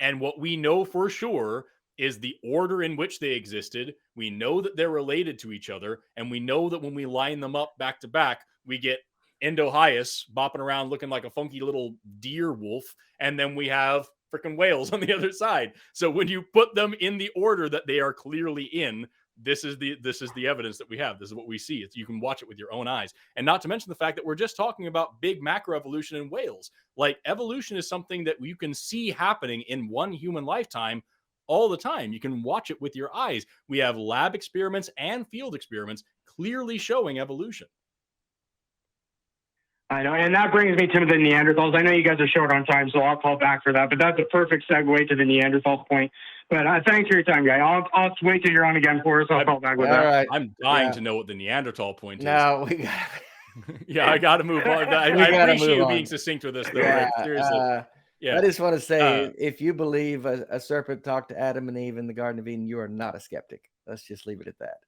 And what we know for sure is the order in which they existed. We know that they're related to each other, and we know that when we line them up back to back, we get Endohyus bopping around looking like a funky little deer wolf, and then we have freaking whales on the other side. So when you put them in the order that they are clearly in, this is the evidence that we have. This is what we see. You can watch it with your own eyes. And not to mention the fact that we're just talking about big macroevolution in whales. Like, evolution is something that you can see happening in one human lifetime all the time. You can watch it with your eyes. We have lab experiments and field experiments clearly showing evolution. I know, and that brings me to the Neanderthals. I know you guys are short on time, so I'll call back for that, but that's a perfect segue to the Neanderthal point. But thanks for your time, guy. I'll wait till you're on again for us. I'll call back with that. Right. I'm dying to know what the Neanderthal point is. No, we got. Yeah, I got to move on. I appreciate you being succinct with this, though. Rick. Seriously. I just want to say, if you believe a serpent talked to Adam and Eve in the Garden of Eden, you are not a skeptic. Let's just leave it at that.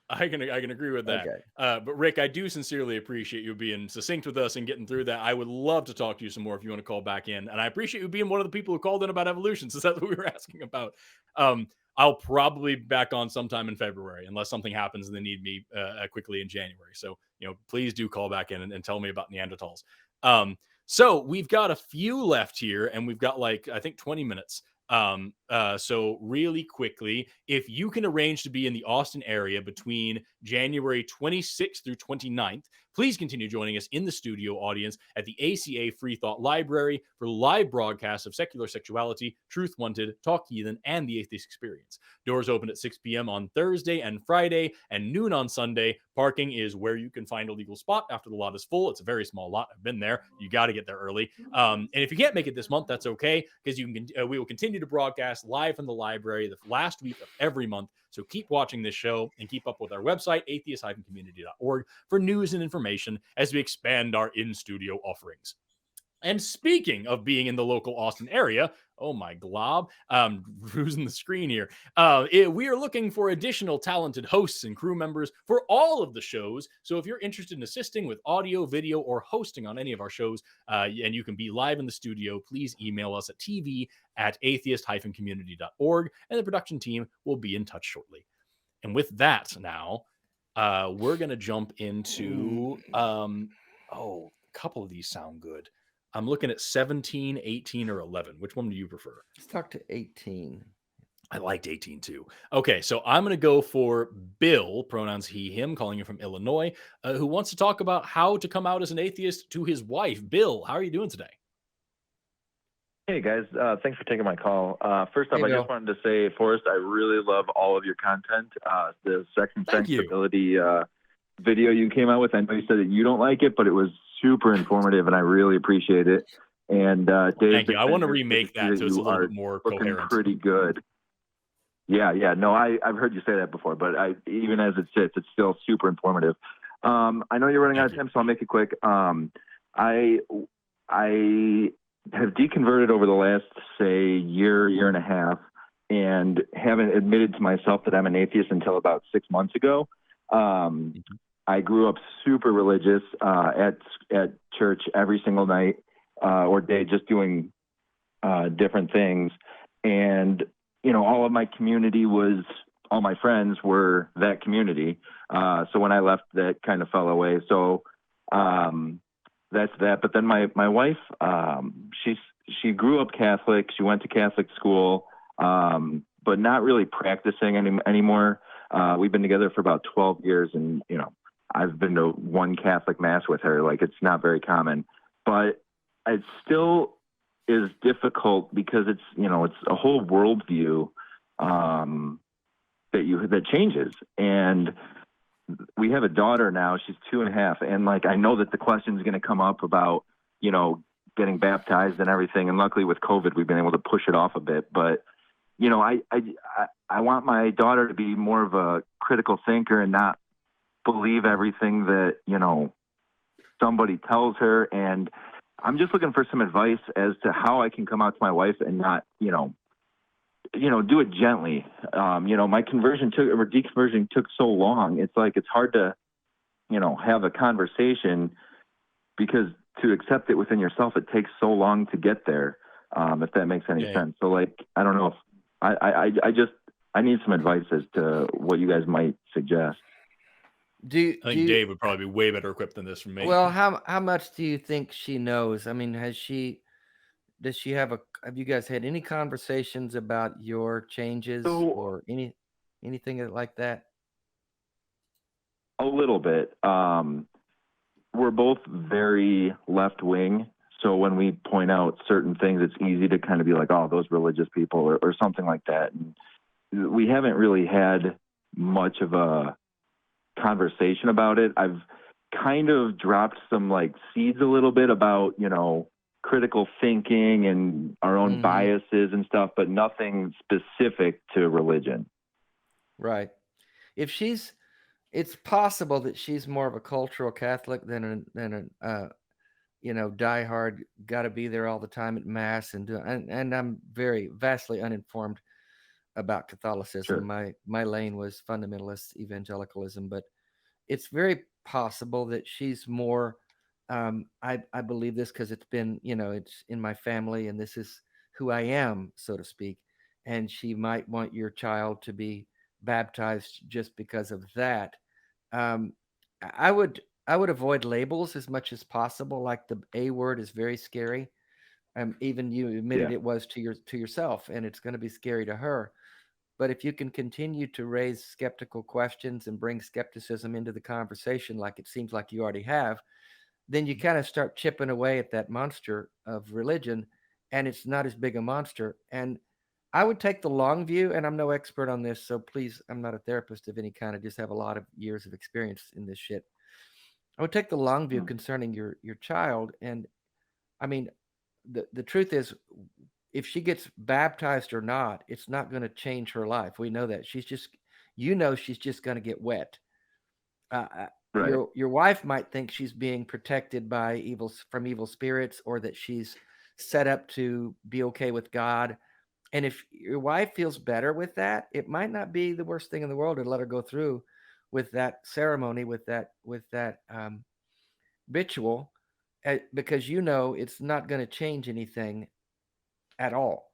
I can agree with that. Okay. But Rick, I do sincerely appreciate you being succinct with us and getting through that. I would love to talk to you some more if you want to call back in. And I appreciate you being one of the people who called in about evolution, since that's what we were asking about. I'll probably be back on sometime in February, unless something happens and they need me quickly in January. So, please do call back in and tell me about Neanderthals. So we've got a few left here, and we've got I think 20 minutes. So really quickly, if you can arrange to be in the Austin area between January 26th through 29th, please continue joining us in the studio audience at the ACA Free Thought Library for live broadcasts of Secular Sexuality, Truth Wanted, Talk Heathen, and the Atheist Experience. Doors open at 6 p.m. on Thursday and Friday, and noon on Sunday. Parking is where you can find a legal spot after the lot is full. It's a very small lot. I've been there. You got to get there early. And if you can't make it this month, that's okay, because we will continue to broadcast live from the library the last week of every month. So keep watching this show and keep up with our website, atheist-community.org, for news and information as we expand our in-studio offerings. And speaking of being in the local Austin area, oh my glob, losing the screen here. We are looking for additional talented hosts and crew members for all of the shows. So if you're interested in assisting with audio, video, or hosting on any of our shows, and you can be live in the studio, please email us at tv@atheist-community.org, and the production team will be in touch shortly. And with that now, we're going to jump into, a couple of these sound good. I'm looking at 17, 18, or 11. Which one do you prefer? Let's talk to 18. I liked 18 too. Okay, so I'm going to go for Bill, pronouns he, him, calling you from Illinois, who wants to talk about how to come out as an atheist to his wife. Bill, how are you doing today? Hey, guys. Thanks for taking my call. First off, I just wanted to say, Forrest, I really love all of your content. The sex and sensibility video you came out with, I know you said that you don't like it, but it was super informative, and I really appreciate it. And Dave, thank you. I want to remake that so it's a little bit more coherent. Pretty good. Yeah. No, I've heard you say that before, but even as it sits, it's still super informative. I know you're running out of time, so I'll make it quick. I have deconverted over the last, say, year and a half, and haven't admitted to myself that I'm an atheist until about 6 months ago. I grew up super religious at church every single night or day, just doing different things. And, all of my community all my friends were that community. So when I left, that kind of fell away. So that's that. But then my wife, she grew up Catholic. She went to Catholic school, but not really practicing anymore. We've been together for about 12 years, and, I've been to one Catholic mass with her. Like, it's not very common, but it still is difficult because it's a whole worldview that changes. And we have a daughter now, she's 2.5. And I know that the question is going to come up about, getting baptized and everything. And luckily with COVID, we've been able to push it off a bit, but I want my daughter to be more of a critical thinker and not believe everything that, somebody tells her. And I'm just looking for some advice as to how I can come out to my wife and not, do it gently. My deconversion took so long. It's hard to, have a conversation because to accept it within yourself, it takes so long to get there. If that makes any sense. So like, I don't know if I need some advice as to what you guys might suggest. I think Dave would probably be way better equipped than this from me. Well, how much do you think she knows? I mean, have you guys had any conversations about your changes or anything like that? A little bit. We're both very left wing. So when we point out certain things, it's easy to kind of be like, oh, those religious people or something like that. And we haven't really had much of a conversation about it. I've kind of dropped some like seeds a little bit about, critical thinking and our own biases and stuff, but nothing specific to religion. Right. It's possible that she's more of a cultural Catholic than a diehard, got to be there all the time at mass and I'm very vastly uninformed about Catholicism. Sure. My lane was fundamentalist evangelicalism, but it's very possible that she's more. I believe this because it's been, it's in my family and this is who I am, so to speak. And she might want your child to be baptized just because of that. I would avoid labels as much as possible. Like the A word is very scary. Even you admitted it was to yourself, and it's going to be scary to her. But if you can continue to raise skeptical questions and bring skepticism into the conversation, like it seems like you already have, then you kind of start chipping away at that monster of religion, and it's not as big a monster. And I would take the long view, and I'm no expert on this, so please, I'm not a therapist of any kind. I just have a lot of years of experience in this shit. I would take the long view concerning your child. And I mean, the truth is, if she gets baptized or not, it's not going to change her life. We know that. She's just going to get wet. Right. Your wife might think she's being protected by from evil spirits, or that she's set up to be okay with God. And if your wife feels better with that, it might not be the worst thing in the world to let her go through with that ceremony, with that ritual, because it's not going to change anything at all.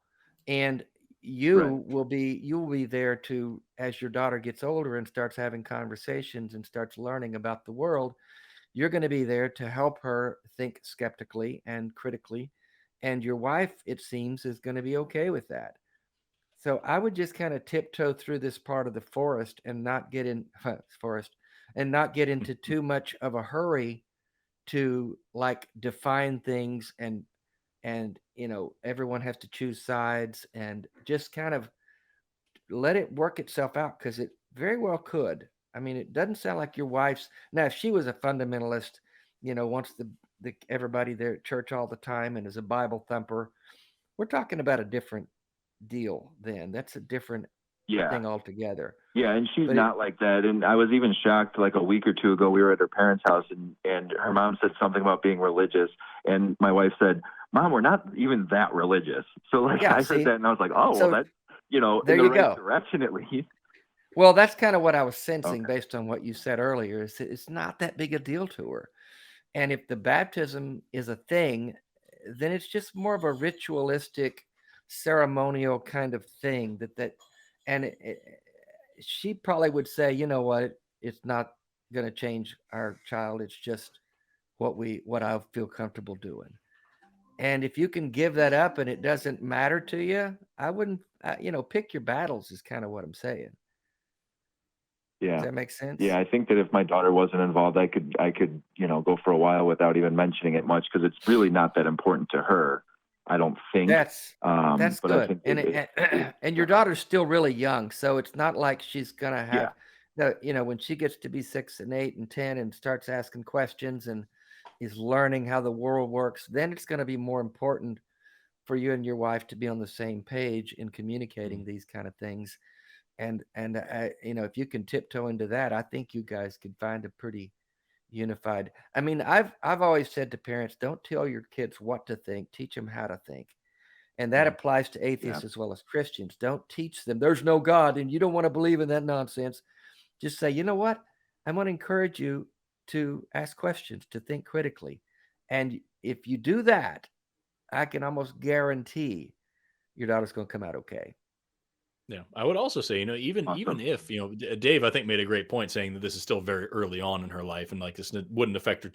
And you will be there to, as your daughter gets older and starts having conversations and starts learning about the world, you're going to be there to help her think skeptically and critically. And your wife, it seems, is going to be okay with that. So I would just kind of tiptoe through this part of the forest and not get into too much of a hurry to like define things and everyone has to choose sides, and just kind of let it work itself out, because it very well could. I mean, it doesn't sound like your wife's. Now, if she was a fundamentalist, wants everybody there at church all the time and is a Bible thumper, we're talking about a different deal then. That's a different thing altogether. Yeah, and she's not like that. And I was even shocked, like a week or two ago, we were at her parents' house, and her mom said something about being religious, and my wife said, "Mom, we're not even that religious." So like, I heard that and I was like, oh, well, that's there in the you right go. direction at least. Well, that's kind of what I was sensing based on what you said earlier. Is it's not that big a deal to her. And if the baptism is a thing, then it's just more of a ritualistic, ceremonial kind of thing she probably would say, you know what, it's not going to change our child. It's just what I feel comfortable doing. And if you can give that up and it doesn't matter to you, I wouldn't, pick your battles is kind of what I'm saying. Yeah. Does that make sense? Yeah, I think that if my daughter wasn't involved, I could, go for a while without even mentioning it much, because it's really not that important to her, I don't think. That's but good. I think and your daughter's still really young, so it's not like she's gonna have when she gets to be 6 and 8 and 10 and starts asking questions and is learning how the world works, then it's going to be more important for you and your wife to be on the same page in communicating these kind of things. And if you can tiptoe into that, I think you guys could find a pretty unified. I mean, I've always said to parents, don't tell your kids what to think, teach them how to think. And that applies to atheists as well as Christians. Don't teach them there's no God and you don't want to believe in that nonsense. Just say, you know what? I want to encourage you to ask questions, to think critically. And if you do that, I can almost guarantee your daughter's going to come out okay. Yeah, I would also say, even if, Dave, I think made a great point saying that this is still very early on in her life, and like this wouldn't affect her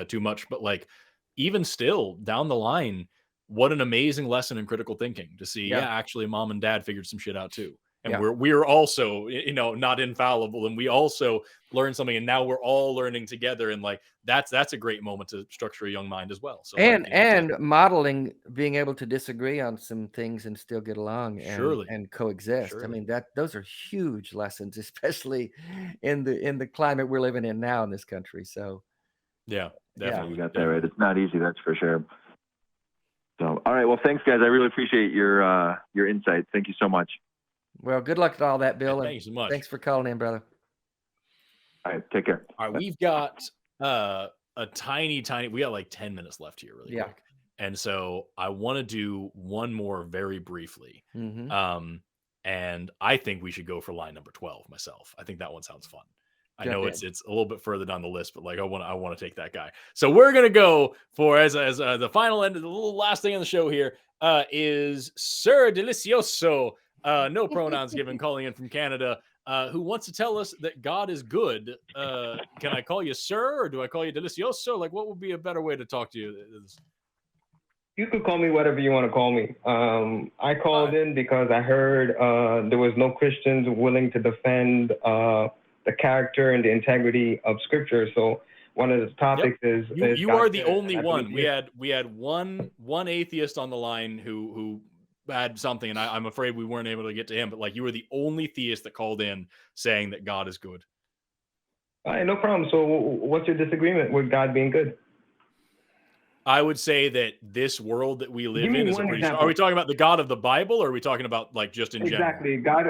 too much, but like even still down the line, what an amazing lesson in critical thinking to see. Yeah, actually, mom and dad figured some shit out too, and we're also not infallible, and we also learned something, and now we're all learning together, and like that's a great moment to structure a young mind as well. So and modeling being able to disagree on some things and still get along and coexist. I mean, those are huge lessons, especially in the climate we're living in now in this country. So yeah, definitely. You got that right. It's not easy, that's for sure. So, all right. Well, thanks, guys. I really appreciate your insight. Thank you so much. Well, good luck with all that, Bill. Thank you so much. Thanks for calling in, brother. All right. Take care. All right. We've got a tiny, we got like 10 minutes left here really quick. And so I want to do one more very briefly. And I think we should go for line number 12 myself. I think that one sounds fun. I know it's a little bit further down the list, but like I want to take that guy. So we're gonna go for as the final end of the little last thing on the show here is Sir Delicioso, no pronouns given, calling in from Canada, who wants to tell us that God is good. Can I call you Sir, or do I call you Delicioso? Like, what would be a better way to talk to you? You could call me whatever you want to call me. I called in because I heard there was no Christians willing to defend the character and the integrity of Scripture. So one of the topics is you are the only one. We had one atheist on the line who had something, and I'm afraid we weren't able to get to him. But like, you were the only theist that called in saying that God is good. All right, no problem. So what's your disagreement with God being good? I would say that this world that we live in is are we talking about the God of the Bible, or are we talking about like just in general? Exactly. God,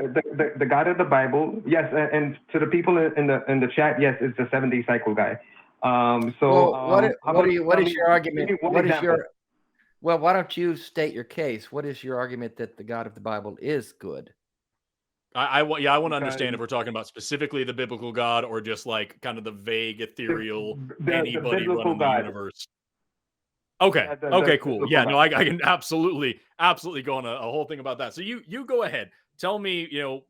the God of the Bible. Yes. And to the people in the chat, yes, it's the 7-day cycle guy. What is your argument? Well, why don't you state your case? What is your argument that the God of the Bible is good? I want to understand if we're talking about specifically the biblical God, or just like kind of the vague, ethereal, anybody running the universe. Okay. Okay, cool. Yeah, no, I can absolutely go on a whole thing about that. So you go ahead. Tell me,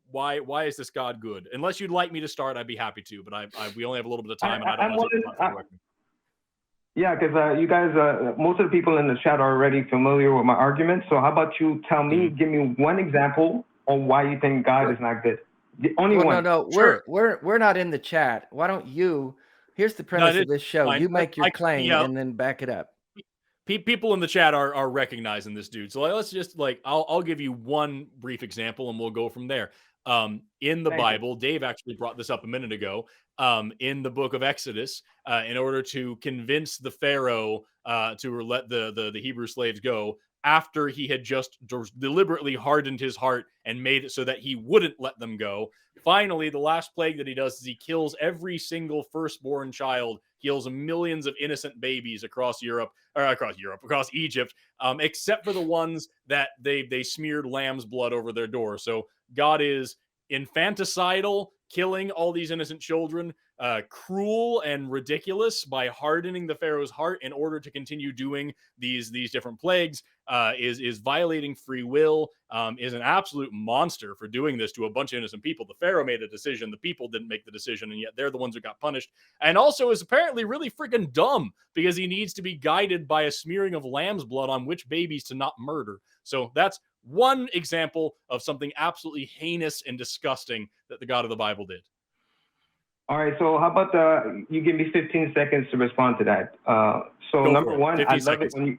why is this God good? Unless you'd like me to start, I'd be happy to, but we only have a little bit of time, and I don't want to Yeah, because you guys, most of the people in the chat are already familiar with my argument. So how about you tell me, give me one example on why you think God is not good? The only one. No, we're not in the chat. Why don't you? Here's the premise of this show. You make your claim and then back it up. People in the chat are recognizing this dude. So let's just I'll give you one brief example, and we'll go from there. In the Bible, Dave actually brought this up a minute ago. In the book of Exodus, in order to convince the Pharaoh to let the Hebrew slaves go, after he had just deliberately hardened his heart and made it so that he wouldn't let them go. Finally, the last plague that he does is he kills every single firstborn child, kills millions of innocent babies across Egypt, except for the ones that they smeared lamb's blood over their door. So God is infanticidal, killing all these innocent children, cruel and ridiculous by hardening the Pharaoh's heart in order to continue doing these different plagues, is violating free will, is an absolute monster for doing this to a bunch of innocent people. The Pharaoh made a decision, the people didn't make the decision, and yet they're the ones who got punished. And also is apparently really freaking dumb, because he needs to be guided by a smearing of lamb's blood on which babies to not murder. So that's one example of something absolutely heinous and disgusting that the God of the Bible did. All right, so how about you give me 15 seconds to respond to that. Number one, I love it when you.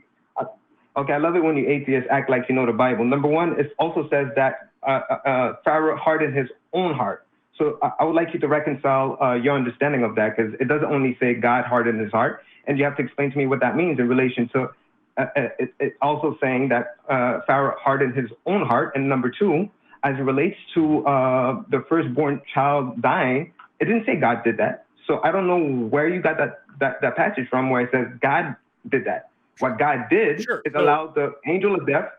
I love it when you atheists act like you know the Bible. Number one, it also says that Pharaoh hardened his own heart. So I would like you to reconcile your understanding of that, because it doesn't only say God hardened his heart, and you have to explain to me what that means in relation to. It's also saying that Pharaoh hardened his own heart. And number two, as it relates to the firstborn child dying, it didn't say God did that. So I don't know where you got that passage from where it says God did that. What God did is allow the angel of death.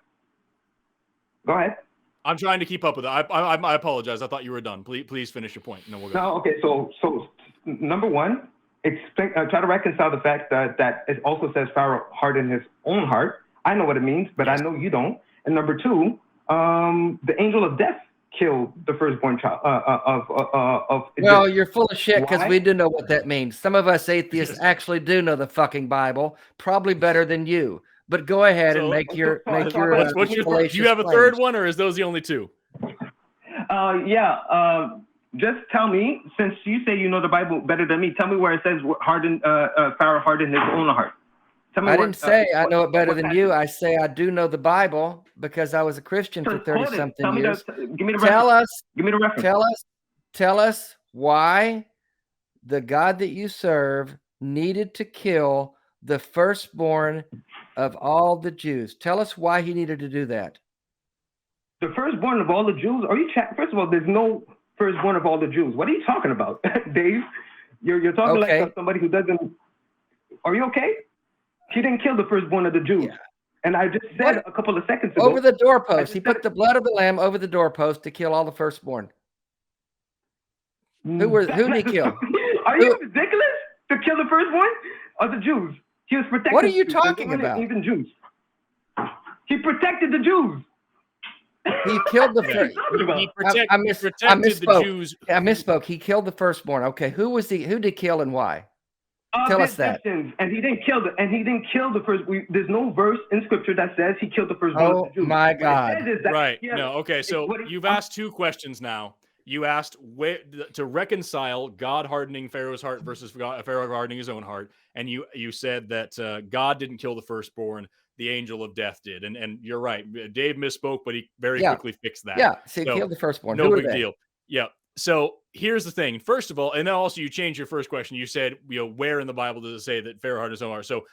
Go ahead. I'm trying to keep up with it. I apologize. I thought you were done. Please finish your point, and then we'll go. No, okay. So number one, try to reconcile the fact that it also says Pharaoh hardened his own heart. I know what it means, but I know you don't. And number two, the angel of death killed the firstborn child of Well, you're full of shit because Why? we do know what that means. Some of us atheists actually do know the fucking Bible, probably better than you. But go ahead and make your what's your, do you have a third one, or is those the only two? Just tell me, since you say you know the Bible better than me, tell me where it says Pharaoh hardened his own heart. Tell me I didn't say I know it better than you. I say I do know the Bible because I was a Christian for 30-something years. Give me the Tell reference. us. Give me the reference. Tell us why the God that you serve needed to kill the firstborn of all the Jews. Tell us why he needed to do that. The firstborn of all the Jews? Are you first of all, there's no firstborn of all the Jews. What are you talking about, Dave? You're talking like somebody who doesn't. Are you okay? He didn't kill the firstborn of the Jews. Yeah. And I just said a couple of seconds ago. Over the doorpost. He put the blood of the lamb over the doorpost to kill all the firstborn. Who did he kill? Are you ridiculous? To kill the firstborn of the Jews? He was protecting. What are you talking about? Even Jews. He protected the Jews. He killed the first. I misspoke. The Jews. I misspoke. He killed the firstborn. Okay, who did he kill and why? Tell us that. And he didn't kill the first. There's no verse in scripture that says he killed the firstborn of the Jews. Oh my God! Right. No. Okay. So you've asked two questions now. You asked to reconcile God hardening Pharaoh's heart versus Pharaoh hardening his own heart, and you said that God didn't kill the firstborn, the angel of death did, and you're right. Dave misspoke, but he very quickly fixed that. Yeah, so he killed the firstborn. No big deal. Yeah. So here's the thing. First of all, and then also you changed your first question. You said, where in the Bible does it say that Pharaoh hardened his own heart? So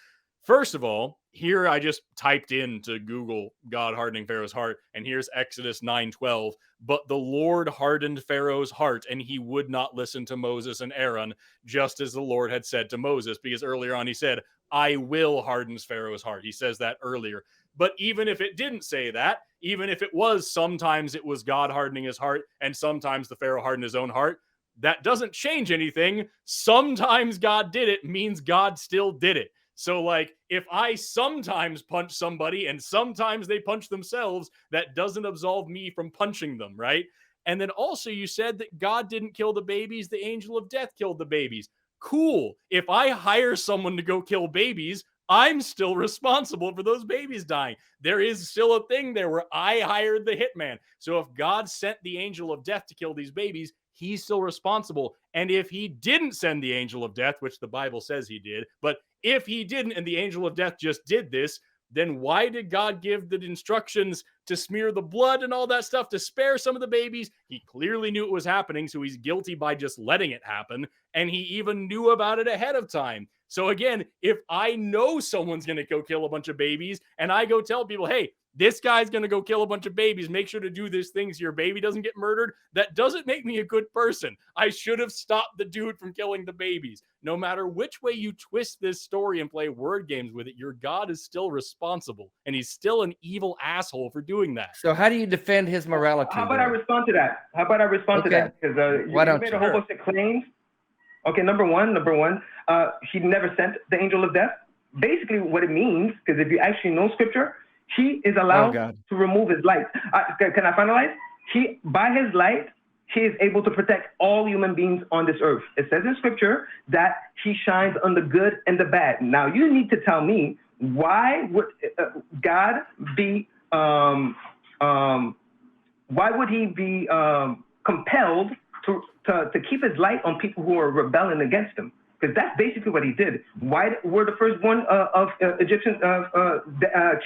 first of all, here I just typed into Google God hardening Pharaoh's heart, and here's Exodus 9:12. But the Lord hardened Pharaoh's heart, and he would not listen to Moses and Aaron, just as the Lord had said to Moses, because earlier on he said, I will harden Pharaoh's heart. He says that earlier. But even if it didn't say that, even if it was sometimes it was God hardening his heart and sometimes the Pharaoh hardened his own heart, that doesn't change anything. Sometimes God did it means God still did it. So like if I sometimes punch somebody and sometimes they punch themselves, that doesn't absolve me from punching them, right? And then also you said that God didn't kill the babies, the angel of death killed the babies. Cool. If I hire someone to go kill babies, I'm still responsible for those babies dying. There is still a thing there where I hired the hitman. So if God sent the angel of death to kill these babies, he's still responsible. And if he didn't send the angel of death, which the Bible says he did, but if he didn't and the angel of death just did this, then why did God give the instructions to smear the blood and all that stuff to spare some of the babies? He clearly knew it was happening, so he's guilty by just letting it happen. And he even knew about it ahead of time. So again, if I know someone's going to go kill a bunch of babies and I go tell people, hey, this guy's going to go kill a bunch of babies, make sure to do this thing so your baby doesn't get murdered, that doesn't make me a good person. I should have stopped the dude from killing the babies. No matter which way you twist this story and play word games with it, your God is still responsible, and he's still an evil asshole for doing that. So how do you defend his morality? How about I respond to that? Because you made a whole bunch of claims. Okay, number one, he never sent the angel of death. Basically what it means, because if you actually know scripture, he is allowed to remove his light. Can I finalize? By his light, he is able to protect all human beings on this earth. It says in scripture that he shines on the good and the bad. Now you need to tell me, why would God be, why would he be compelled to keep his light on people who are rebelling against him? Because that's basically what he did. Why were the firstborn of Egyptians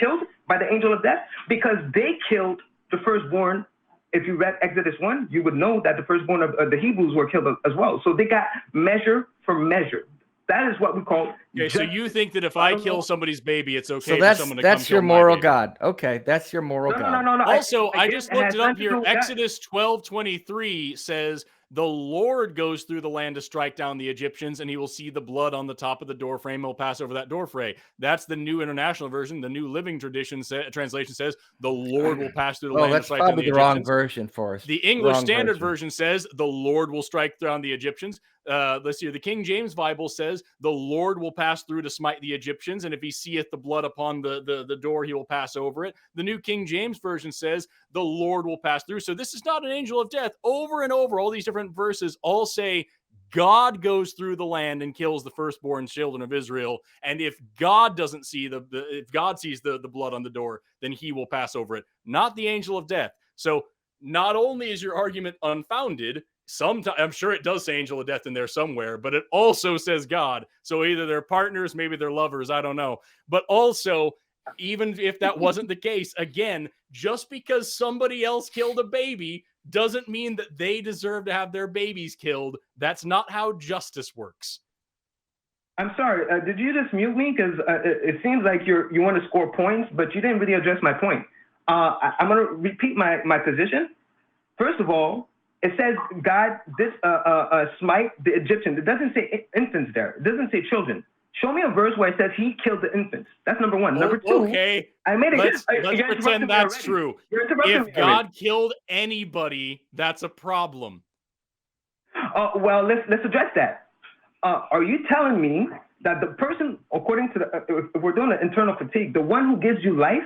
killed by the angel of death? Because they killed the firstborn. If you read Exodus 1, you would know that the firstborn of the Hebrews were killed as well. So they got measure for measure. That is what we call. Okay, so you think that if I kill somebody's baby, it's okay for someone to come that's kill your my moral baby? God. Okay, that's your moral God. No. Also, I just looked it up here. Exodus 12:23 says, the Lord goes through the land to strike down the Egyptians, and he will see the blood on the top of the doorframe. He'll pass over that doorframe. That's the New International Version. The New Living Tradition translation says the Lord will pass through the land to strike down the Egyptians. That's probably the wrong version for us. The English Standard Version says the Lord will strike down the Egyptians. Let's see. The King James Bible says the Lord will pass through to smite the Egyptians, and if he seeth the blood upon the door, he will pass over it. The New King James Version says the Lord will pass through. So this is not an angel of death. Over and over, all these different verses all say God goes through the land and kills the firstborn children of Israel. And if God doesn't see if God sees the blood on the door, then he will pass over it, not the angel of death. So not only is your argument unfounded, sometimes I'm sure it does say angel of death in there somewhere, but it also says God. So either they're partners, maybe they're lovers, I don't know. But also, even if that wasn't the case, again, just because somebody else killed a baby doesn't mean that they deserve to have their babies killed. That's not how justice works. I'm sorry. Did you just mute me? Because it seems like you want to score points, but you didn't really address my point. I'm going to repeat my position. First of all, it says God smite the Egyptians. It doesn't say infants there. It doesn't say children. Show me a verse where it says he killed the infants. That's number one. Number two. Okay. I made it. Let's pretend that's true. If God killed anybody, that's a problem. Well, let's address that. Are you telling me that the person, according to if we're doing the internal fatigue, the one who gives you life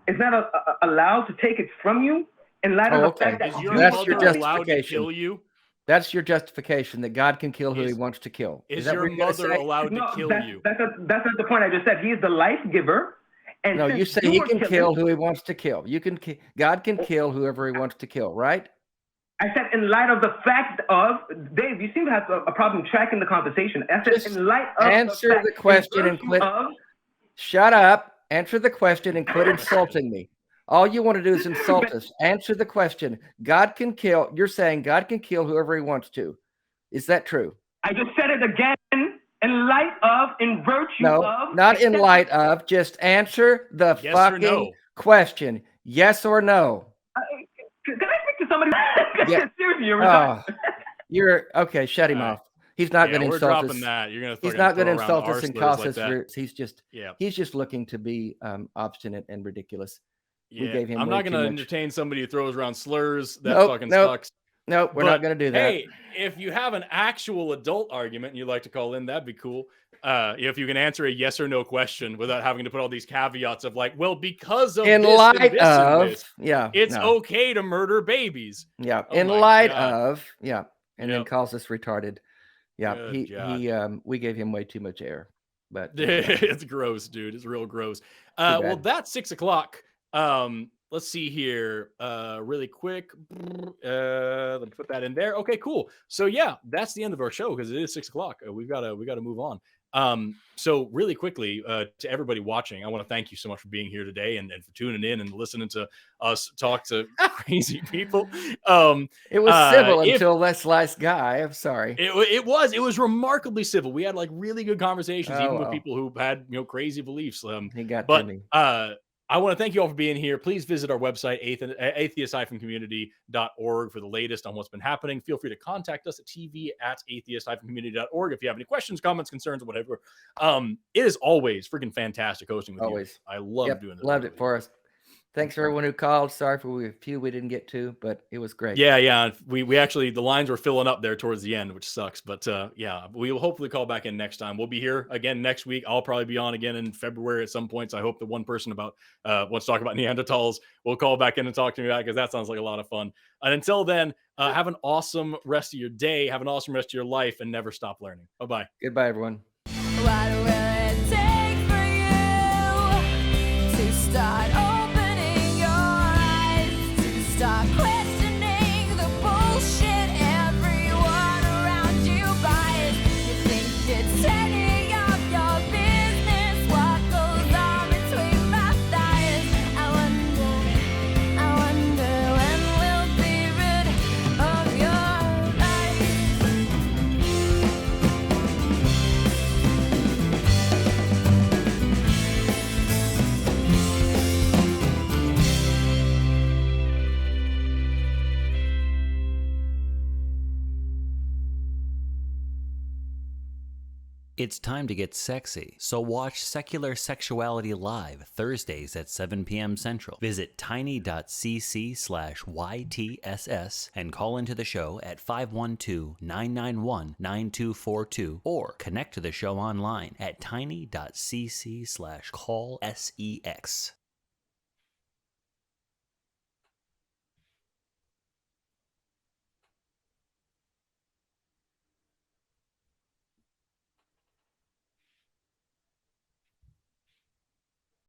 is not allowed to take it from you in light of the fact that that's your justification. Kill you? That's your justification that God can kill who he wants to kill. Is your mother allowed to kill you? That's not the point I just said. He is the life giver. And no, you say he can kill who he wants to kill. God can kill whoever he wants to kill, right? I said in light of the fact of, Dave, you seem to have a problem tracking the conversation. I said Just in light of answer the question and quit. Shut up. Answer the question and quit insulting me. All you want to do is insult us. Answer the question. God can kill. You're saying God can kill whoever he wants to. Is that true? I just said it again. In light of, in virtue of. No, not in light of. Just answer the fucking question. Yes or no? Can I speak to somebody? Yeah. Seriously, you're okay. Shut him off. He's not going to insult us. You're gonna he's not going to insult us and cost us roots. He's just looking to be obstinate and ridiculous. Yeah. We gave him I'm not going to entertain somebody who throws around slurs. That fucking sucks. Nope, we're not going to do that. Hey, if you have an actual adult argument and you'd like to call in, that'd be cool. If you can answer a yes or no question without having to put all these caveats of like, well, because of in this light and this of, and this, it's okay to murder babies. Yeah, Oh in my light God. of, and then calls us retarded. Yeah, Good we gave him way too much air, but it's gross, dude. It's real gross. Well, that's 6 o'clock. Let's see here, really quick. Let me put that in there. Okay, cool. So yeah, that's the end of our show because it is 6 o'clock. We gotta move on. So really quickly, to everybody watching, I want to thank you so much for being here today and for tuning in and listening to us talk to crazy people. It was civil until this last guy. I'm sorry. It was remarkably civil. We had like really good conversations, even with people who had crazy beliefs. He got to me. I want to thank you all for being here. Please visit our website, atheist-community.org, for the latest on what's been happening. Feel free to contact us at tv@atheist-community.org if you have any questions, comments, concerns, or whatever. It is always freaking fantastic hosting with you. I love doing this. Loved it for us. Thanks for everyone who called. Sorry for a few we didn't get to, but it was great. Yeah. We actually, the lines were filling up there towards the end, which sucks. But we will hopefully call back in next time. We'll be here again next week. I'll probably be on again in February at some point. So I hope the one person wants to talk about Neanderthals will call back in and talk to me about it, because that sounds like a lot of fun. And until then, have an awesome rest of your day. Have an awesome rest of your life, and never stop learning. Bye-bye. Goodbye, everyone. What will it take for you to start opening your eyes, to start questioning the bullshit everyone around you buys? You think it's any of your business what goes on between my thighs? I wonder when we'll be rid of your lies. It's time to get sexy, so watch Secular Sexuality Live Thursdays at 7 p.m. Central. Visit tiny.cc/YTSS and call into the show at 512-991-9242 or connect to the show online at tiny.cc/callsex.